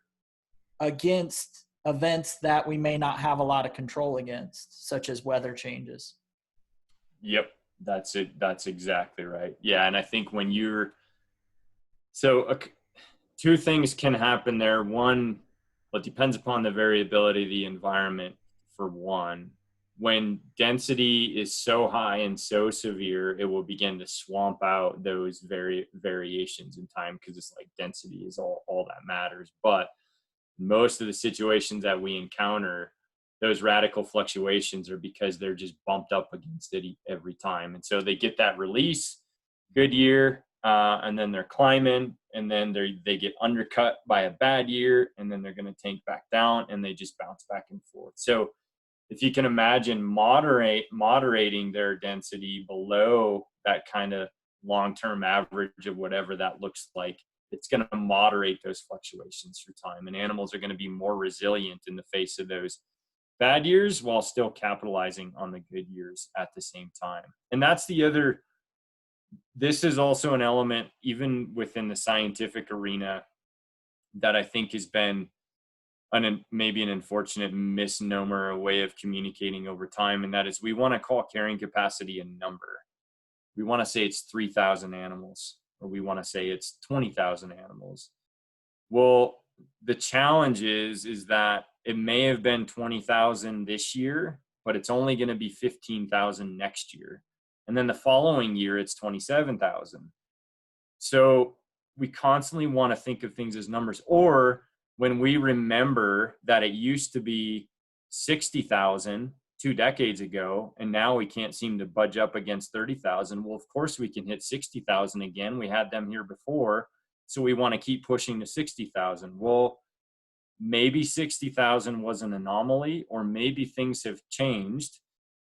against events that we may not have a lot of control against, such as weather changes. Yep, that's it. That's exactly right. Yeah, and I think when two things can happen there. One, well, it depends upon the variability of the environment for one. when density is so high and so severe, it will begin to swamp out those variations in time, because it's like density is all that matters. But most of the situations that we encounter, those radical fluctuations are because they're just bumped up against it every time. And so they get that release, good year, and then they're climbing, and then they get undercut by a bad year, and then they're going to tank back down, and they just bounce back and forth. So if you can imagine moderating their density below that kind of long-term average of whatever that looks like, it's going to moderate those fluctuations through time, and animals are going to be more resilient in the face of those bad years while still capitalizing on the good years at the same time. And that's this is also an element, even within the scientific arena, that I think has been maybe an unfortunate misnomer, a way of communicating over time. And that is, we want to call carrying capacity a number. We want to say it's 3,000 animals, or we want to say it's 20,000 animals. Well, the challenge is that it may have been 20,000 this year, but it's only going to be 15,000 next year. And then the following year, it's 27,000. So we constantly want to think of things as numbers. Or when we remember that it used to be 60,000 2 decades ago, and now we can't seem to budge up against 30,000. Well, of course we can hit 60,000 again. We had them here before, so we want to keep pushing to 60,000. Well, maybe 60,000 was an anomaly, or maybe things have changed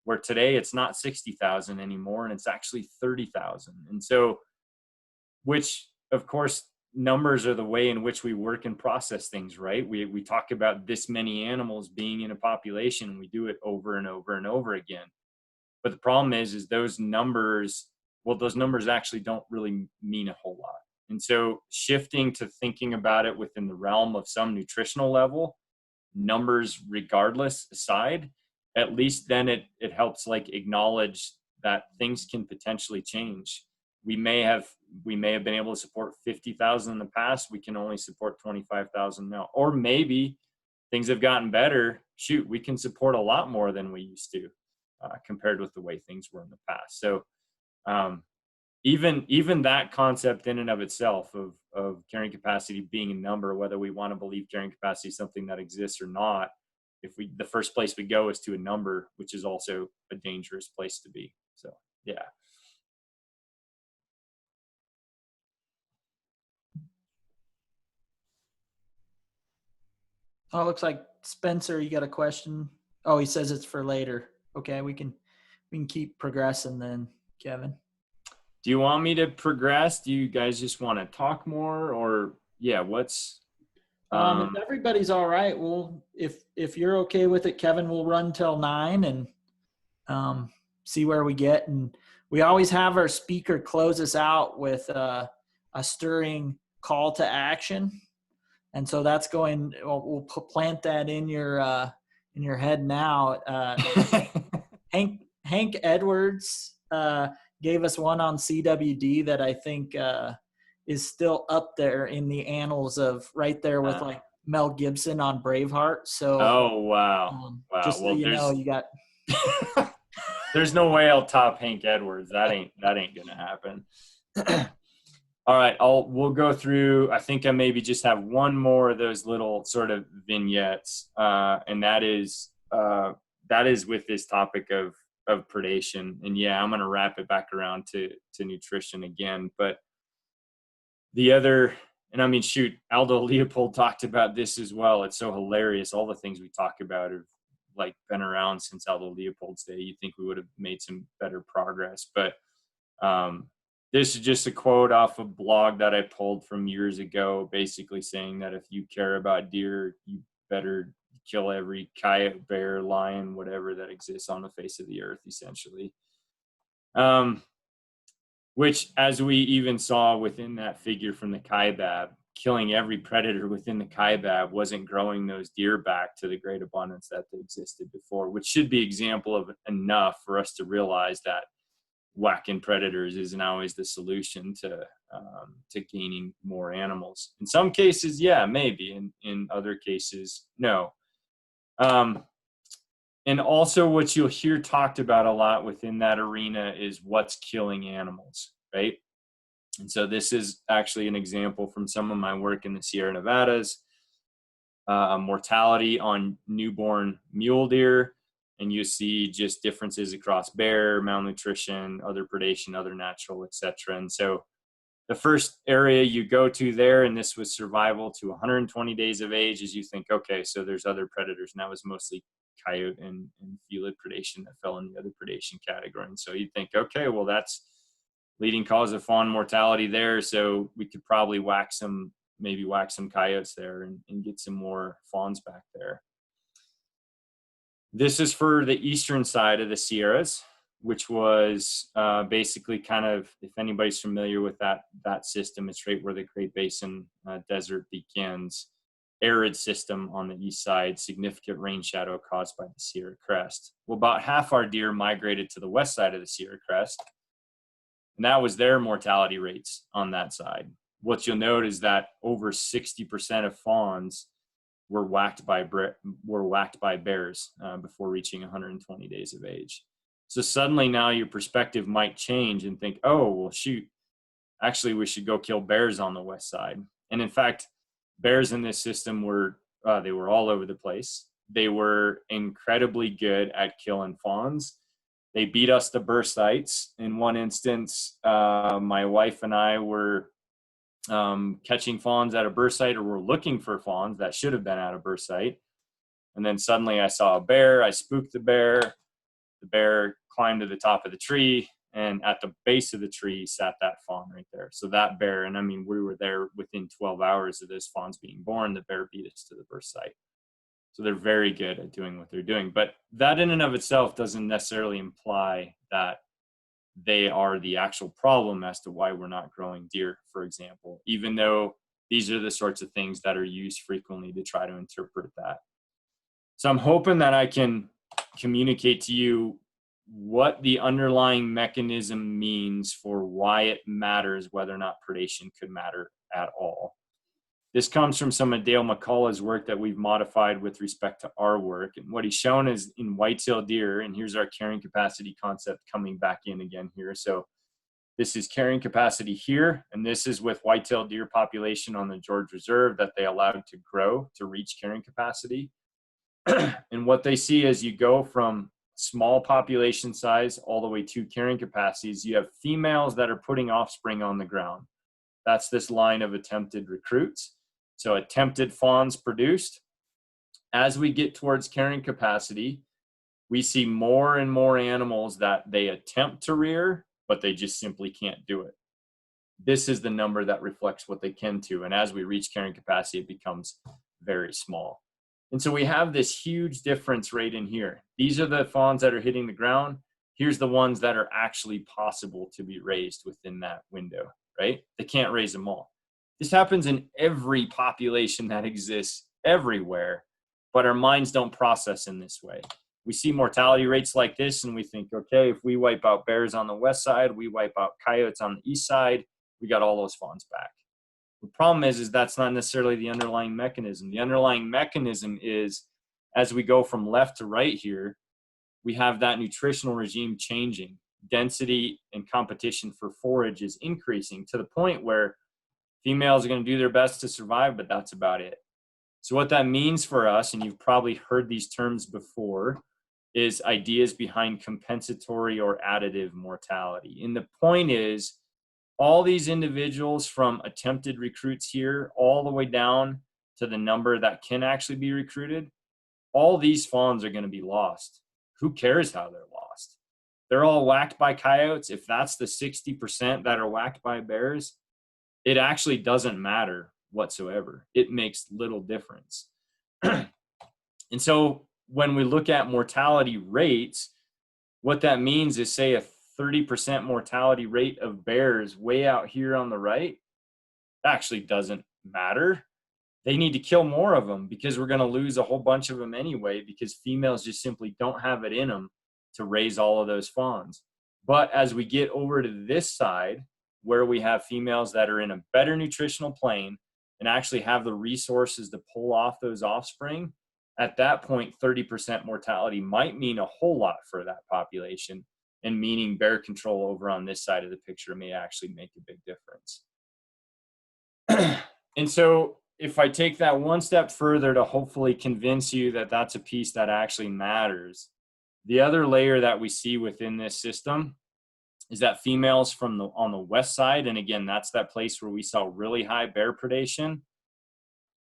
where today it's not 60,000 anymore, and it's actually 30,000. And so, which of course, numbers are the way in which we work and process things, right? We talk about this many animals being in a population, and we do it over and over and over again. But the problem is those numbers actually don't really mean a whole lot. And so shifting to thinking about it within the realm of some nutritional level, numbers regardless aside, at least then it helps like acknowledge that things can potentially change. We may have been able to support 50,000 in the past. We can only support 25,000 now. Or maybe things have gotten better. Shoot, we can support a lot more than we used to, compared with the way things were in the past. So even that concept in and of itself of carrying capacity being a number, whether we want to believe carrying capacity is something that exists or not, the first place we go is to a number, which is also a dangerous place to be. So yeah. Oh, it looks like Spencer, you got a question. Oh, he says it's for later. Okay, we can keep progressing then, Kevin. Do you want me to progress? Do you guys just want to talk more, or yeah, what's if everybody's all right, well, if you're okay with it, Kevin, we'll run till 9 and see where we get. And we always have our speaker close us out with a stirring call to action. And so that's going. We'll plant that in your head now. Hank Edwards gave us one on CWD that I think is still up there in the annals of right there with like Mel Gibson on Braveheart. So oh wow, wow. Just so you know, you got. There's no way I'll top Hank Edwards. That ain't gonna happen. All right, we'll go through. I think I maybe just have one more of those little sort of vignettes, and that is with this topic of predation. And yeah, I'm going to wrap it back around to nutrition again. But the other, and I mean, shoot, Aldo Leopold talked about this as well. It's so hilarious. All the things we talk about have like been around since Aldo Leopold's day. You'd think we would have made some better progress, but this is just a quote off a blog that I pulled from years ago, basically saying that if you care about deer, you better kill every coyote, bear, lion, whatever that exists on the face of the earth, essentially. Which, as we even saw within that figure from the kaibab, killing every predator within the kaibab wasn't growing those deer back to the great abundance that they existed before, which should be example of enough for us to realize that whacking predators isn't always the solution to gaining more animals. In some cases, yeah, maybe. In other cases, no. And also what you'll hear talked about a lot within that arena is what's killing animals, right? And so this is actually an example from some of my work in the Sierra Nevadas, mortality on newborn mule deer. And you see just differences across bear, malnutrition, other predation, other natural, etc. And so the first area you go to there, and this was survival to 120 days of age, is you think, okay, so there's other predators. And that was mostly coyote and felid predation that fell in the other predation category. And so you think, okay, well, that's leading cause of fawn mortality there. So we could probably maybe whack some coyotes there and get some more fawns back there. This is for the eastern side of the Sierras, which was basically kind of, if anybody's familiar with that system, it's right where the Great Basin desert begins. Arid system on the east side, significant rain shadow caused by the Sierra crest. Well, about half our deer migrated to the west side of the Sierra crest, and that was their mortality rates on that side. What you'll note is that over 60% of fawns were whacked by bears before reaching 120 days of age. So suddenly now your perspective might change and think, oh, well, shoot, actually we should go kill bears on the west side. And in fact, bears in this system they were all over the place. They were incredibly good at killing fawns. They beat us to burst sites. In one instance, my wife and I were catching fawns at a burst site, or were looking for fawns that should have been at a burst site. And then suddenly I saw a bear. I spooked the bear. The bear climbed to the top of the tree, and at the base of the tree sat that fawn right there. So that bear, and I mean, we were there within 12 hours of those fawns being born, the bear beat us to the burst site. So they're very good at doing what they're doing. But that in and of itself doesn't necessarily imply that they are the actual problem as to why we're not growing deer, for example, even though these are the sorts of things that are used frequently to try to interpret that. So I'm hoping that I can communicate to you what the underlying mechanism means for why it matters whether or not predation could matter at all. This comes from some of Dale McCullough's work that we've modified with respect to our work. And what he's shown is in white-tailed deer, and here's our carrying capacity concept coming back in again here. So this is carrying capacity here, and this is with white-tailed deer population on the George Reserve that they allowed to grow to reach carrying capacity. And what they see as you go from small population size all the way to carrying capacities, you have females that are putting offspring on the ground. That's this line of attempted recruits. So attempted fawns produced. As we get towards carrying capacity, we see more and more animals that they attempt to rear, but they just simply can't do it. This is the number that reflects what they can do. And as we reach carrying capacity, it becomes very small. And so we have this huge difference right in here. These are the fawns that are hitting the ground. Here's the ones that are actually possible to be raised within that window, right? They can't raise them all. This happens in every population that exists everywhere, but our minds don't process in this way. We see mortality rates like this and we think, okay, if we wipe out bears on the west side, we wipe out coyotes on the east side, we got all those fawns back. The problem is that's not necessarily the underlying mechanism. The underlying mechanism is as we go from left to right here, we have that nutritional regime changing. Density and competition for forage is increasing to the point where females are going to do their best to survive, but that's about it. So what that means for us, and you've probably heard these terms before, is ideas behind compensatory or additive mortality. And the point is, all these individuals from attempted recruits here, all the way down to the number that can actually be recruited, all these fawns are going to be lost. Who cares how they're lost? They're all whacked by coyotes. If that's the 60% that are whacked by bears, it actually doesn't matter whatsoever. It makes little difference. And so when we look at mortality rates, what that means is, say, a 30% mortality rate of bears way out here on the right, actually doesn't matter. They need to kill more of them because we're going to lose a whole bunch of them anyway, because females just simply don't have it in them to raise all of those fawns. But as we get over to this side, where we have females that are in a better nutritional plane and actually have the resources to pull off those offspring, at that point, 30% mortality might mean a whole lot for that population, and meaning bear control over on this side of the picture may actually make a big difference. And so if I take that one step further to hopefully convince you that that's a piece that actually matters, the other layer that we see within this system is that females on the west side, and again, that's that place where we saw really high bear predation,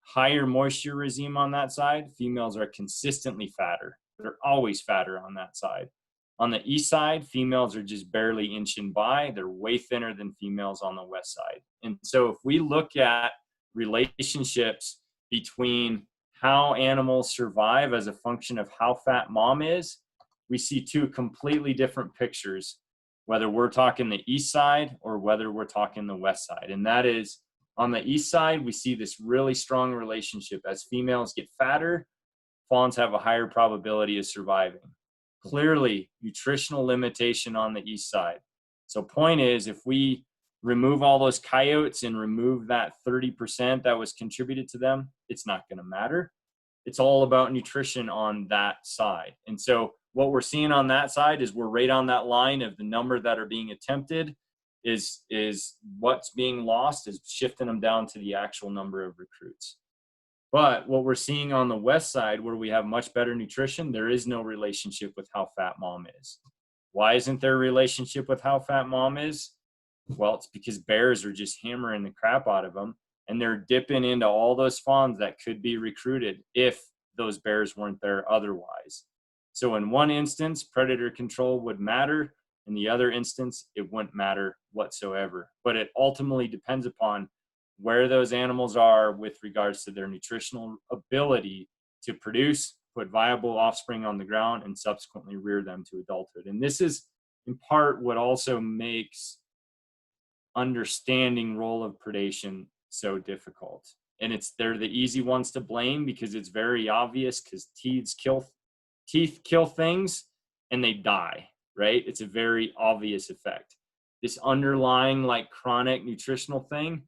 higher moisture regime on that side, females are consistently fatter. They're always fatter on that side. On the east side, females are just barely inching by. They're way thinner than females on the west side. And so if we look at relationships between how animals survive as a function of how fat mom is, we see two completely different pictures, whether we're talking the east side or whether we're talking the west side. And that is, on the east side, we see this really strong relationship. As females get fatter, fawns have a higher probability of surviving. Clearly, nutritional limitation on the east side. So point is, if we remove all those coyotes and remove that 30% that was contributed to them, it's not going to matter. It's all about nutrition on that side. And so what we're seeing on that side is we're right on that line of the number that are being attempted is what's being lost is shifting them down to the actual number of recruits. But what we're seeing on the west side, where we have much better nutrition, there is no relationship with how fat mom is. Why isn't there a relationship with how fat mom is? Well, it's because bears are just hammering the crap out of them, and they're dipping into all those fawns that could be recruited if those bears weren't there otherwise. So in one instance, predator control would matter. In the other instance, it wouldn't matter whatsoever. But it ultimately depends upon where those animals are with regards to their nutritional ability to produce, put viable offspring on the ground, and subsequently rear them to adulthood. And this is in part what also makes understanding role of predation so difficult. And they're the easy ones to blame because it's very obvious, because teeth kill things and they die, right? It's a very obvious effect. This underlying like chronic nutritional thing,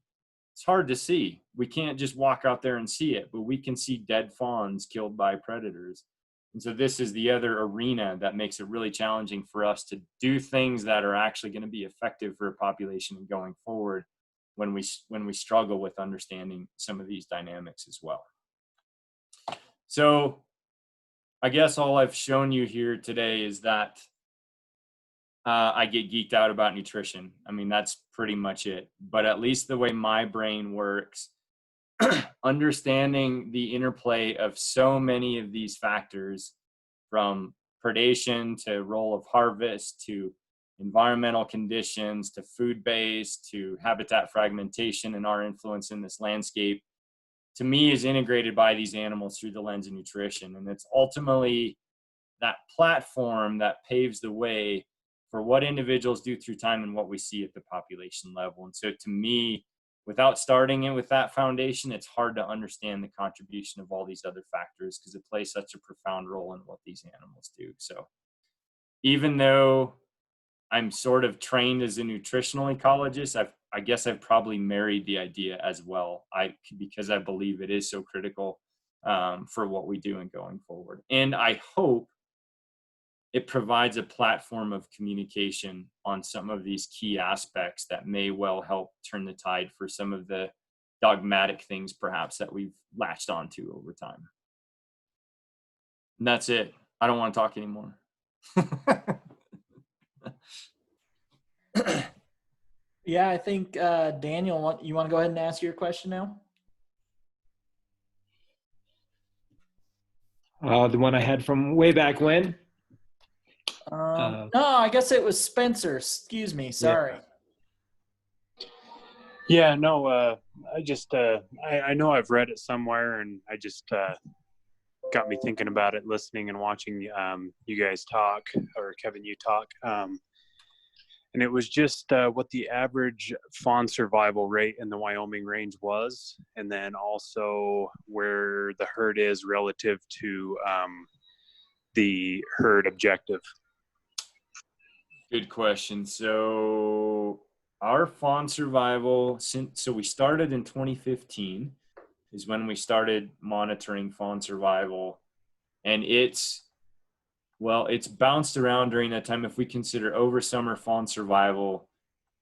it's hard to see. We can't just walk out there and see it, but we can see dead fawns killed by predators. And so this is the other arena that makes it really challenging for us to do things that are actually going to be effective for a population going forward when we struggle with understanding some of these dynamics as well. So I guess all I've shown you here today is that I get geeked out about nutrition. I mean, that's pretty much it. But at least the way my brain works, understanding the interplay of so many of these factors, from predation to role of harvest to environmental conditions to food base to habitat fragmentation and our influence in this landscape, to me is integrated by these animals through the lens of nutrition. And it's ultimately that platform that paves the way for what individuals do through time and what we see at the population level. And so to me, without starting it with that foundation, it's hard to understand the contribution of all these other factors, because it plays such a profound role in what these animals do. So even though I'm sort of trained as a nutritional ecologist, I guess I've probably married the idea as well, because I believe it is so critical for what we do and going forward. And I hope it provides a platform of communication on some of these key aspects that may well help turn the tide for some of the dogmatic things perhaps that we've latched onto over time. And that's it. I don't want to talk anymore. Yeah, I think Daniel, you want to go ahead and ask your question now? The one I had from way back when. No, I guess it was Spencer. Excuse me. Sorry. Yeah, no, I just, I know I've read it somewhere, and I just got me thinking about it, listening and watching you guys talk, or Kevin, you talk. And it was just what the average fawn survival rate in the Wyoming range was, and then also where the herd is relative to the herd objective. Good question. So our fawn survival, so we started in 2015 is when we started monitoring fawn survival. And it's bounced around during that time. If we consider over summer, fall, and survival,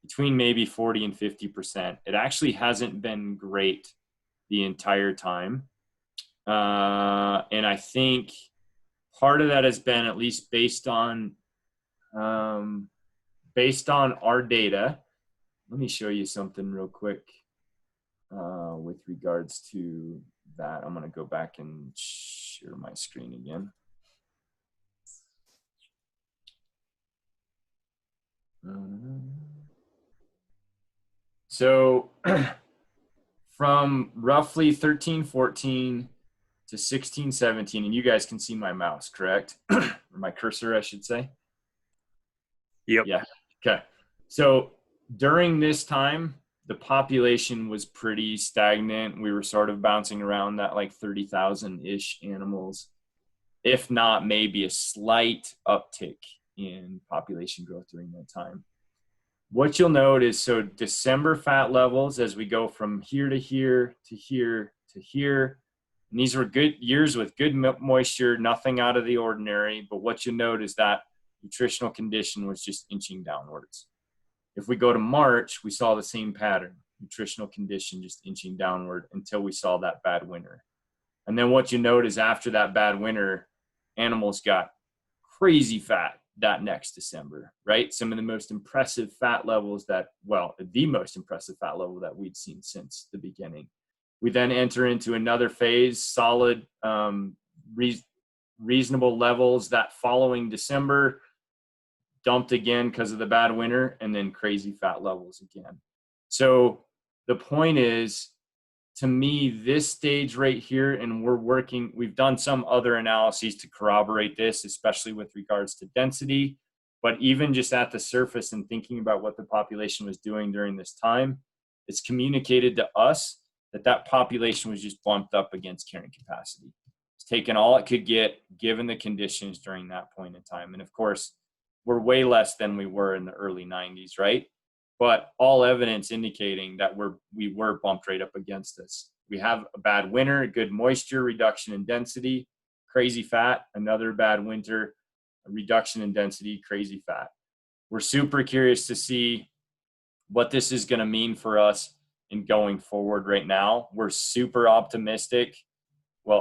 between maybe 40 and 50%. It actually hasn't been great the entire time. And I think part of that has been, at least based on our data. Let me show you something real quick with regards to that. I'm going to go back and share my screen again. So from roughly 13, 14 to 16, 17, and you guys can see my mouse, correct? Or my cursor, I should say. Yep. Yeah. Okay. So during this time, the population was pretty stagnant. We were sort of bouncing around that like 30,000-ish animals, if not maybe a slight uptick in population growth during that time. What you'll note is, so December fat levels, as we go from here to here to here to here, and these were good years with good moisture, nothing out of the ordinary. But what you note is that nutritional condition was just inching downwards. If we go to March, we saw the same pattern, nutritional condition just inching downward until we saw that bad winter. And then what you note is after that bad winter, animals got crazy fat that next December, right? Some of the most impressive fat levels the most impressive fat level that we'd seen since the beginning. We then enter into another phase, solid, reasonable levels that following December, dumped again because of the bad winter, and then crazy fat levels again. So the point is, to me, this stage right here, and we've done some other analyses to corroborate this, especially with regards to density, but even just at the surface and thinking about what the population was doing during this time, it's communicated to us that population was just bumped up against carrying capacity. It's taken all it could get given the conditions during that point in time. And of course, we're way less than we were in the early 90s, right? But all evidence indicating that we were bumped right up against this. We have a bad winter, good moisture, reduction in density, crazy fat, another bad winter, a reduction in density, crazy fat. We're super curious to see what this is going to mean for us in going forward right now. We're super optimistic,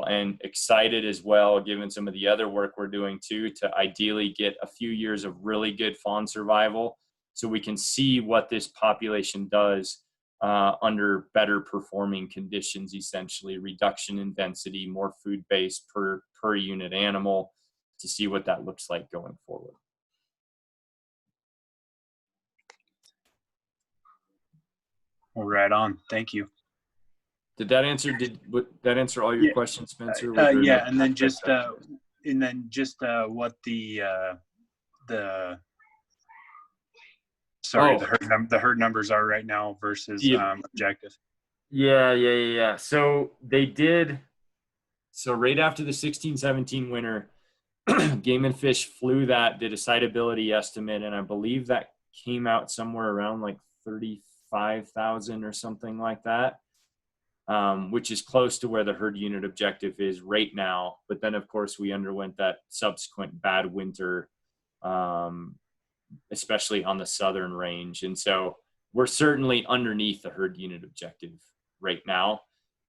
and excited as well, given some of the other work we're doing too, to ideally get a few years of really good fawn survival, so we can see what this population does under better performing conditions, essentially reduction in density, more food base per unit animal, to see what that looks like going forward. Right on. Thank you. Did that answer all your questions, Spencer? Yeah, and then just what the herd numbers are right now versus objective. Yeah. So they did. So right after the 16-17 winter, Game and Fish did a siteability estimate, and I believe that came out somewhere around like 35,000 or something like that, which is close to where the herd unit objective is right now. But then, of course, we underwent that subsequent bad winter, especially on the southern range. And so we're certainly underneath the herd unit objective right now.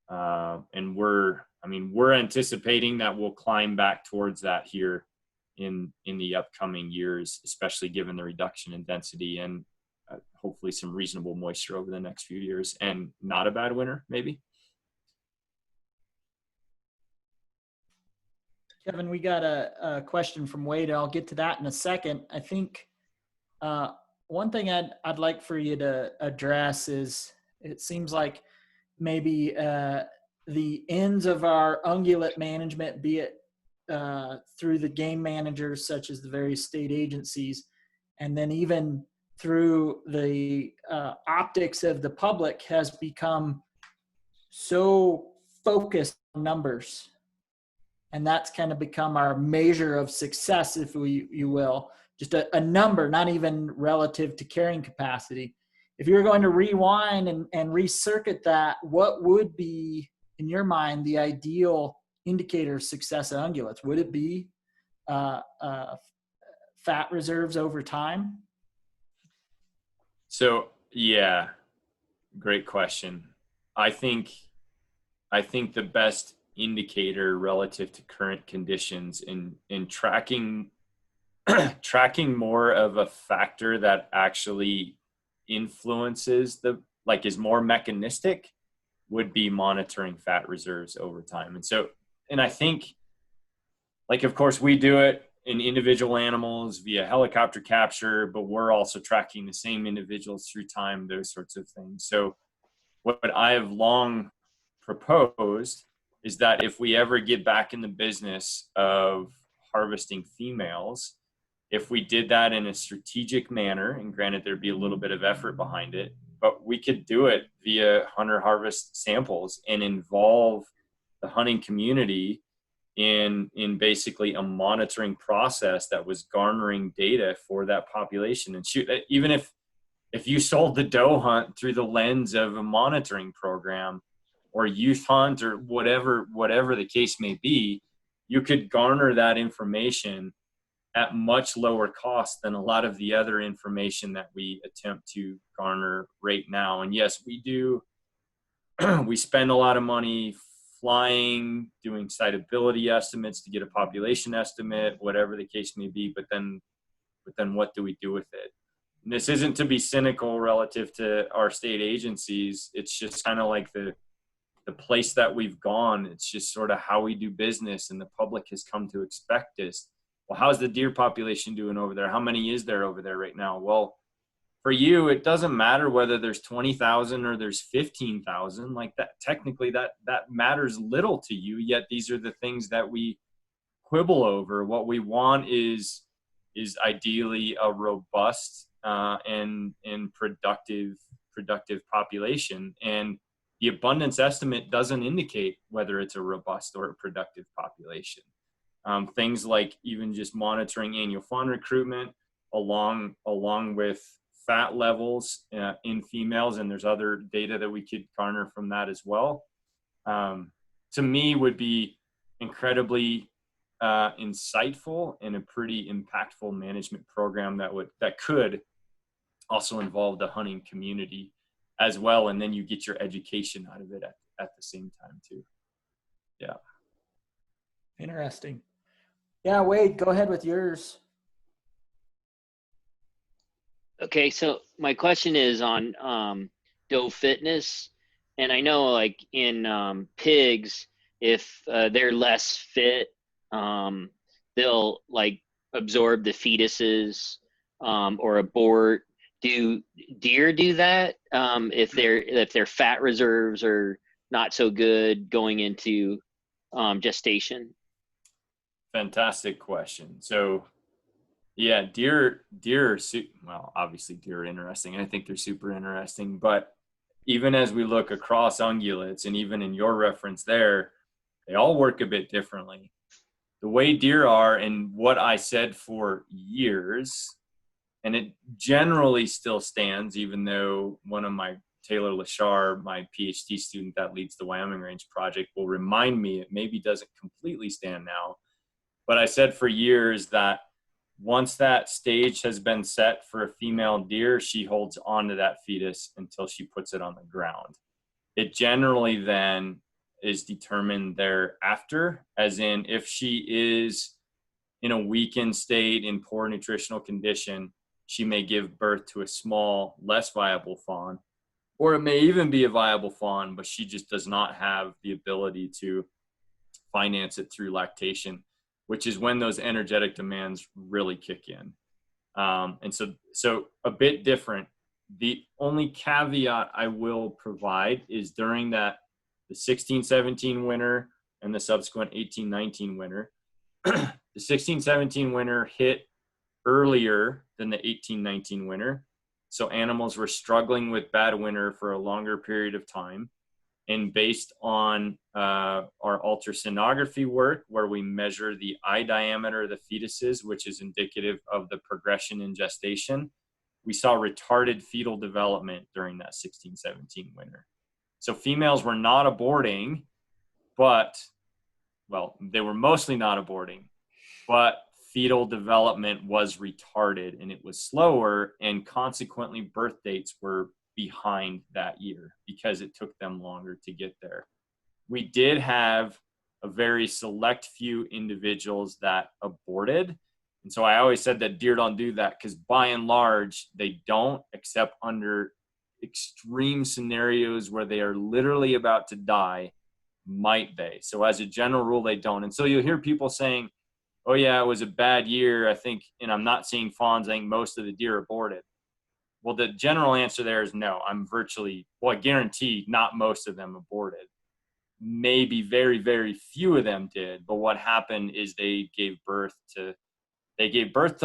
And we're anticipating that we'll climb back towards that here in the upcoming years, especially given the reduction in density and hopefully some reasonable moisture over the next few years and not a bad winter, maybe. Kevin, we got a question from Wade. I'll get to that in a second. I think one thing I'd like for you to address is, it seems like maybe the ends of our ungulate management, be it through the game managers such as the various state agencies, and then even through the optics of the public, has become so focused on numbers. And that's kind of become our measure of success, if you will, just a number, not even relative to carrying capacity. If you're going to rewind and recircuit that, what would be, in your mind, the ideal indicator of success at ungulates? Would it be fat reserves over time? So yeah, great question. I think the best indicator relative to current conditions in tracking tracking more of a factor that actually influences is more mechanistic would be monitoring fat reserves over time. And I think, like, of course we do it in individual animals via helicopter capture, but we're also tracking the same individuals through time, those sorts of things. So what I have long proposed is that if we ever get back in the business of harvesting females, if we did that in a strategic manner, and granted there'd be a little bit of effort behind it, but we could do it via hunter harvest samples and involve the hunting community in basically a monitoring process that was garnering data for that population. And shoot, even if you sold the doe hunt through the lens of a monitoring program or youth hunt or whatever the case may be, you could garner that information at much lower cost than a lot of the other information that we attempt to garner right now. And yes, we do. We spend a lot of money flying, doing siteability estimates to get a population estimate, whatever the case may be. But then what do we do with it? And this isn't to be cynical relative to our state agencies. It's just kind of like the place that we've gone. It's just sort of how we do business, and the public has come to expect this. Well, how's the deer population doing over there? How many is there over there right now? Well, for you, it doesn't matter whether there's 20,000 or there's 15,000. Like that, technically that matters little to you, yet these are the things that we quibble over. What we want is ideally a robust and productive population. And the abundance estimate doesn't indicate whether it's a robust or a productive population. Things like even just monitoring annual fawn recruitment along with fat levels in females, and there's other data that we could garner from that as well, to me would be incredibly insightful and a pretty impactful management program that could also involve the hunting community as well, and then you get your education out of it at the same time too. Yeah. Interesting. Yeah, Wade, go ahead with yours. Okay, so my question is on doe fitness, and I know like in pigs, if they're less fit, they'll like absorb the fetuses or abort. Do deer do that if their fat reserves are not so good going into gestation? Fantastic question. So yeah, deer are well, obviously deer are interesting, and I think they're super interesting, but even as we look across ungulates, and even in your reference there, they all work a bit differently. The way deer are, and what I said for years, and it generally still stands, even though one of my Taylor Lashar, my PhD student that leads the Wyoming Range project, will remind me it maybe doesn't completely stand now. But I said for years that once that stage has been set for a female deer, she holds on to that fetus until she puts it on the ground. It generally then is determined thereafter, as in if she is in a weakened state, in poor nutritional condition, she may give birth to a small, less viable fawn, or it may even be a viable fawn, but she just does not have the ability to finance it through lactation, which is when those energetic demands really kick in. And so a bit different. The only caveat I will provide is during the 16-17 winter and the subsequent 18-19 winter, the 16-17 winter hit earlier than the 18-19 winter. So animals were struggling with bad winter for a longer period of time. And based on our ultrasonography work, where we measure the eye diameter of the fetuses, which is indicative of the progression in gestation, we saw retarded fetal development during that 16-17 winter. So females were not aborting, but well, they were mostly not aborting, but fetal development was retarded and it was slower, and consequently birth dates were behind that year because it took them longer to get there. We did have a very select few individuals that aborted. And so I always said that deer don't do that because by and large, they don't, except under extreme scenarios where they are literally about to die, might they? So as a general rule, they don't. And so you'll hear people saying, oh yeah, it was a bad year, I think, and I'm not seeing fawns. I think most of the deer aborted. Well, the general answer there is no. I guarantee not most of them aborted. Maybe very, very few of them did. But what happened is they gave birth to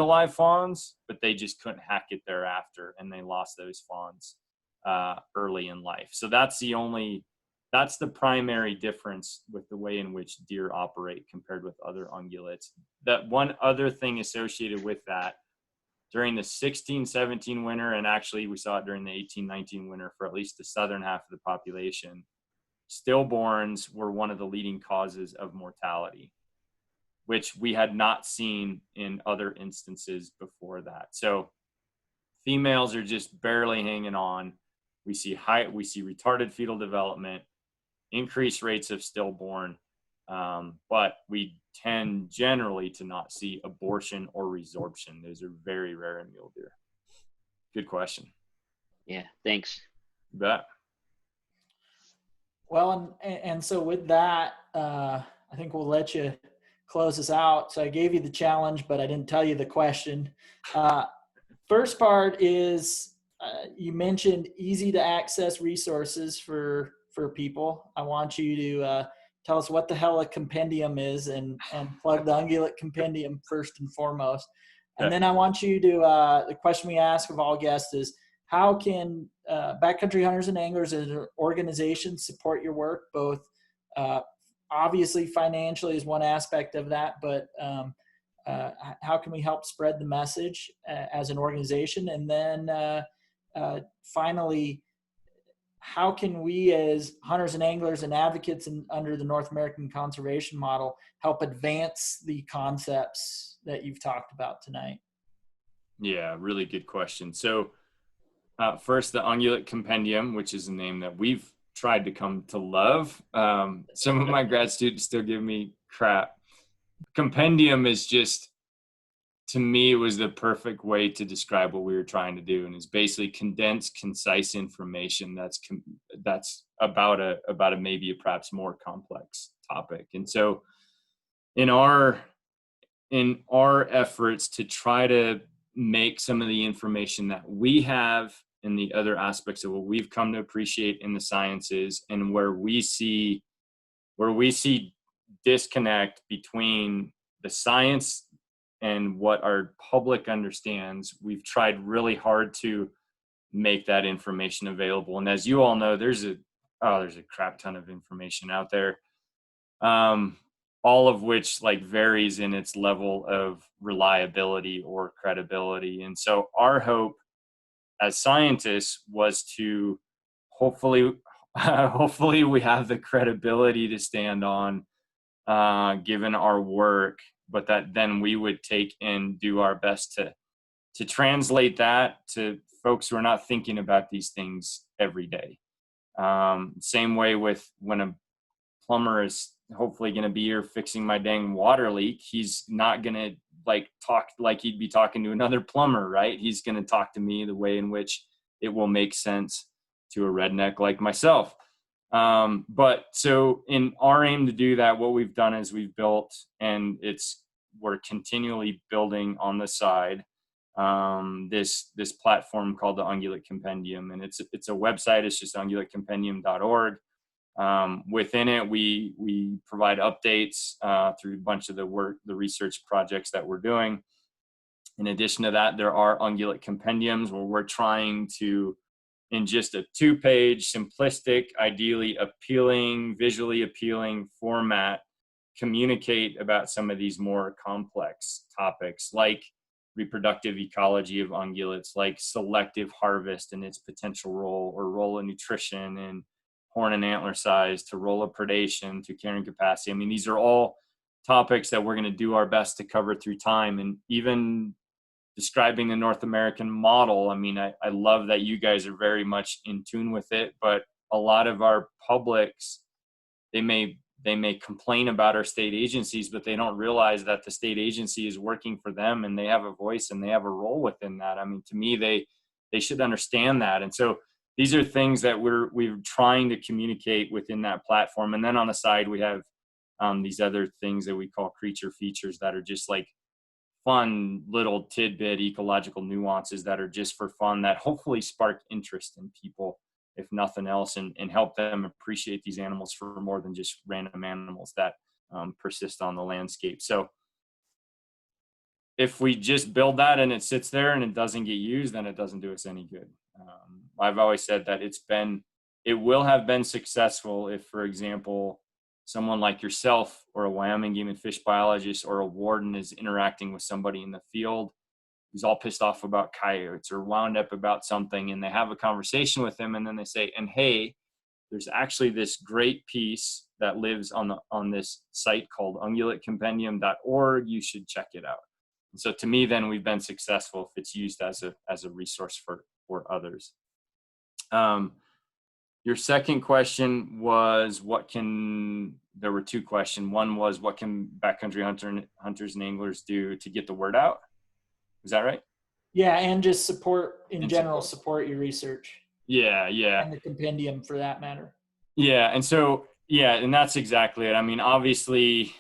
live fawns, but they just couldn't hack it thereafter, and they lost those fawns early in life. So that's the primary difference with the way in which deer operate compared with other ungulates. That one other thing associated with that, during the 16-17 winter, and actually we saw it during the 18-19 winter for at least the southern half of the population, stillborns were one of the leading causes of mortality, which we had not seen in other instances before that. So females are just barely hanging on. We see retarded fetal development, increased rates of stillborn, but we tend generally to not see abortion or resorption. Those are very rare in mule deer. Good question. Yeah, thanks. You bet. Well, and so with that, I think we'll let you close us out. So I gave you the challenge, but I didn't tell you the question. First part is you mentioned easy to access resources for people. I want you to tell us what the hell a compendium is and plug the Ungulate Compendium first and foremost. And then I want you to, the question we ask of all guests is, how can backcountry hunters and anglers as an organization support your work? Both obviously financially is one aspect of that, but how can we help spread the message as an organization? And then finally, how can we as hunters and anglers and advocates under the North American conservation model help advance the concepts that you've talked about tonight? Yeah, really good question. So first, the Ungulate Compendium, which is a name that we've tried to come to love. Some of my grad students still give me crap. Compendium is just, to me, it was the perfect way to describe what we were trying to do, and it's basically condensed, concise information that's about a maybe a perhaps more complex topic. And so, in our efforts to try to make some of the information that we have and the other aspects of what we've come to appreciate in the sciences, and where we see disconnect between the science and what our public understands, we've tried really hard to make that information available. And as you all know, there's a crap ton of information out there, all of which varies in its level of reliability or credibility. And so our hope as scientists was to hopefully we have the credibility to stand on, given our work, but that then we would take and do our best to translate that to folks who are not thinking about these things every day. Same way with when a plumber is hopefully going to be here fixing my dang water leak, he's not going to talk like he'd be talking to another plumber, right? He's going to talk to me the way in which it will make sense to a redneck like myself. But so in our aim to do that, what we've done is we've built, and we're continually building on the side, this platform called the Ungulate Compendium, and it's a website. It's just ungulatecompendium.org. Within it, we provide updates through a bunch of the research projects that we're doing. In addition to that, there are Ungulate Compendiums where we're trying to, in just a 2-page, simplistic, ideally appealing, visually appealing format, communicate about some of these more complex topics, like reproductive ecology of ungulates, like selective harvest and its potential role, or role of nutrition in horn and antler size to role of predation to carrying capacity. I mean, these are all topics that we're going to do our best to cover through time. And even describing the North American model, I mean, I love that you guys are very much in tune with it, but a lot of our publics, they may complain about our state agencies, but they don't realize that the state agency is working for them and they have a voice and they have a role within that. I mean, to me, they should understand that. And so these are things that we're trying to communicate within that platform. And then on the side, we have these other things that we call creature features that are just like fun little tidbit ecological nuances that are just for fun, that hopefully spark interest in people, if nothing else, and help them appreciate these animals for more than just random animals that persist on the landscape. So if we just build that and it sits there and it doesn't get used, then it doesn't do us any good. I've always said that it will have been successful if, for example, someone like yourself or a Wyoming game and fish biologist or a warden is interacting with somebody in the field who's all pissed off about coyotes or wound up about something, and they have a conversation with them, and then they say, and hey, there's actually this great piece that lives on this site called ungulateCompendium.org. You should check it out. And so to me, then we've been successful if it's used as a resource for others. Your second question was there were two questions. One was, what can backcountry hunters and anglers do to get the word out? Is that right? Yeah, and just support your research. Yeah. And the compendium for that matter. Yeah, and so, and that's exactly it. I mean, obviously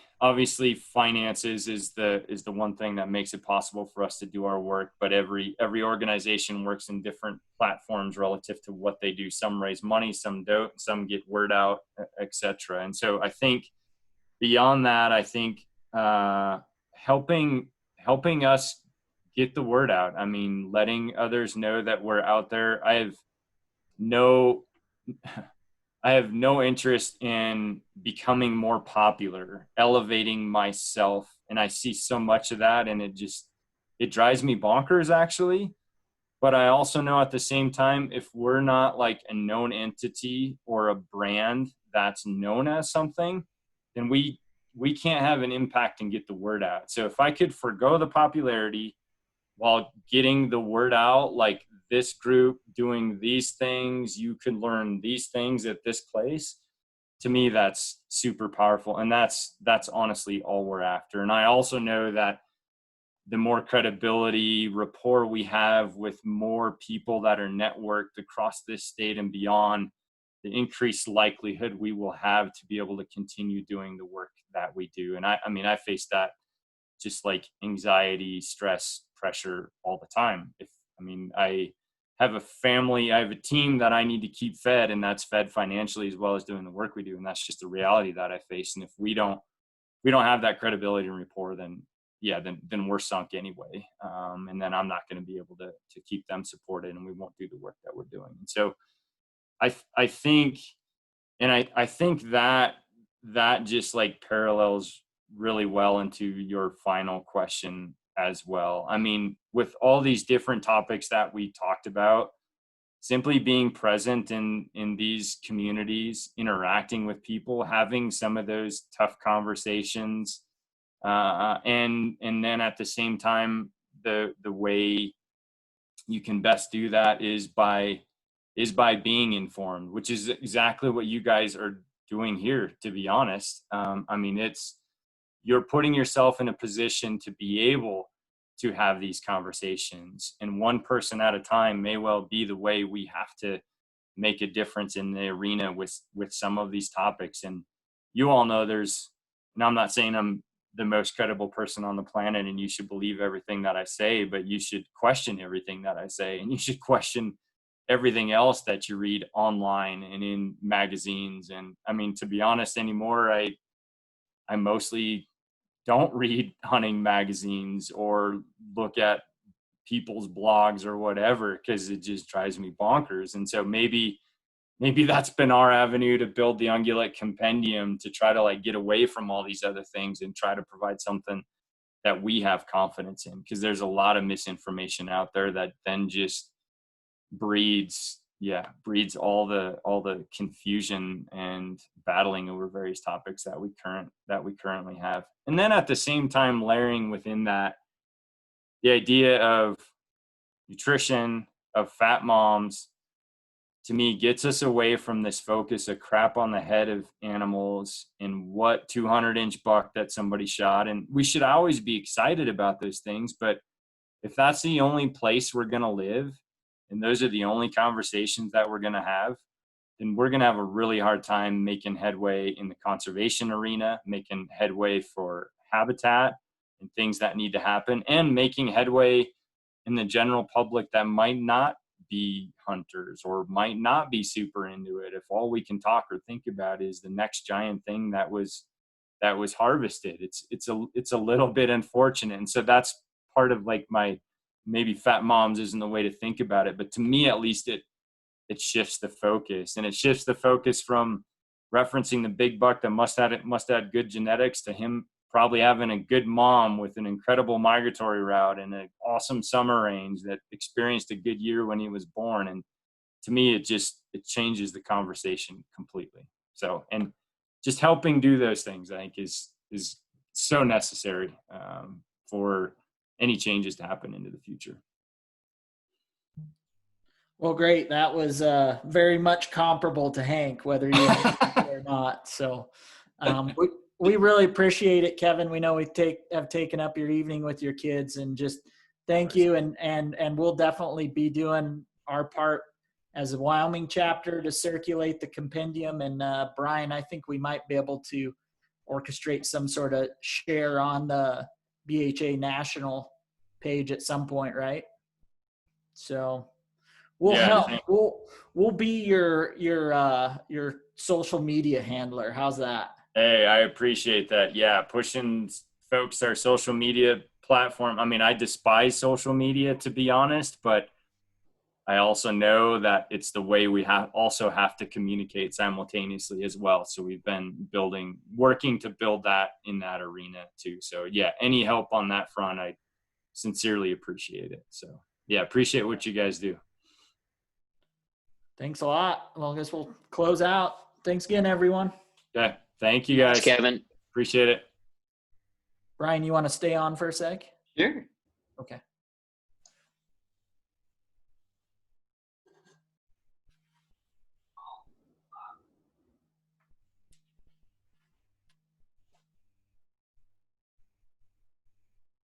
finances is the one thing that makes it possible for us to do our work, but every organization works in different platforms relative to what they do. Some raise money, some don't, some get word out, etc. And so I think beyond that, I think helping us get the word out. I mean, letting others know that we're out there. I have no interest in becoming more popular, elevating myself. And I see so much of that, and it drives me bonkers, actually. But I also know at the same time, if we're not like a known entity or a brand that's known as something, then we can't have an impact and get the word out. So if I could forgo the popularity while getting the word out, like this group doing these things, you can learn these things at this place, to me, that's super powerful. And that's honestly all we're after. And I also know that the more credibility, rapport we have with more people that are networked across this state and beyond, the increased likelihood we will have to be able to continue doing the work that we do. And I face that just like anxiety, stress, pressure all the time. I have a family, I have a team that I need to keep fed, and that's fed financially as well as doing the work we do. And that's just the reality that I face. And if we don't have that credibility and rapport, then we're sunk anyway. And then I'm not going to be able to keep them supported, and we won't do the work that we're doing. And so I think that just like parallels really well into your final question as well. I mean, with all these different topics that we talked about, simply being present in these communities, interacting with people, having some of those tough conversations, and then at the same time, the way you can best do that is by being informed, which is exactly what you guys are doing here, to be honest. You're putting yourself in a position to be able to have these conversations, and one person at a time may well be the way we have to make a difference in the arena with some of these topics. And you all know and I'm not saying I'm the most credible person on the planet and you should believe everything that I say, but you should question everything that I say, and you should question everything else that you read online and in magazines. And I mean, to be honest anymore, I mostly don't read hunting magazines or look at people's blogs or whatever, because it just drives me bonkers. And so maybe that's been our avenue to build the Ungulate Compendium, to try to like get away from all these other things and try to provide something that we have confidence in, because there's a lot of misinformation out there that then just breeds breeds all the confusion and battling over various topics that we currently have. And then at the same time, layering within that the idea of nutrition, of fat moms, to me gets us away from this focus of crap on the head of animals and what 200-inch buck that somebody shot. And we should always be excited about those things, but if that's the only place we're going to live and those are the only conversations that we're going to have, then we're going to have a really hard time making headway in the conservation arena, making headway for habitat and things that need to happen, and making headway in the general public that might not be hunters or might not be super into it. If all we can talk or think about is the next giant thing that was harvested, it's a little bit unfortunate. And so that's part of like my, maybe fat moms isn't the way to think about it, but to me at least it shifts the focus, and it shifts the focus from referencing the big buck that must have good genetics to him probably having a good mom with an incredible migratory route and an awesome summer range that experienced a good year when he was born. And to me, it changes the conversation completely. So, and just helping do those things, I think is so necessary for any changes to happen into the future. Well, great. That was very much comparable to Hank, whether you or not. So we really appreciate it, Kevin. We know we have taken up your evening with your kids, and just thank you. And we'll definitely be doing our part as a Wyoming chapter to circulate the compendium. And Brian, I think we might be able to orchestrate some sort of share on the BHA national page at some point, right? So we'll help. We'll be your social media handler. How's that? Hey, I appreciate that. Yeah, pushing folks our social media platform. I mean, I despise social media, to be honest, but I also know that it's the way we also have to communicate simultaneously as well. So we've been working to build that in that arena too. So yeah, any help on that front, I sincerely appreciate it. So yeah, appreciate what you guys do. Thanks a lot. Well, I guess we'll close out. Thanks again, everyone. Okay. Thank you guys. Thanks, Kevin. Appreciate it. Brian, you want to stay on for a sec? Sure. Okay.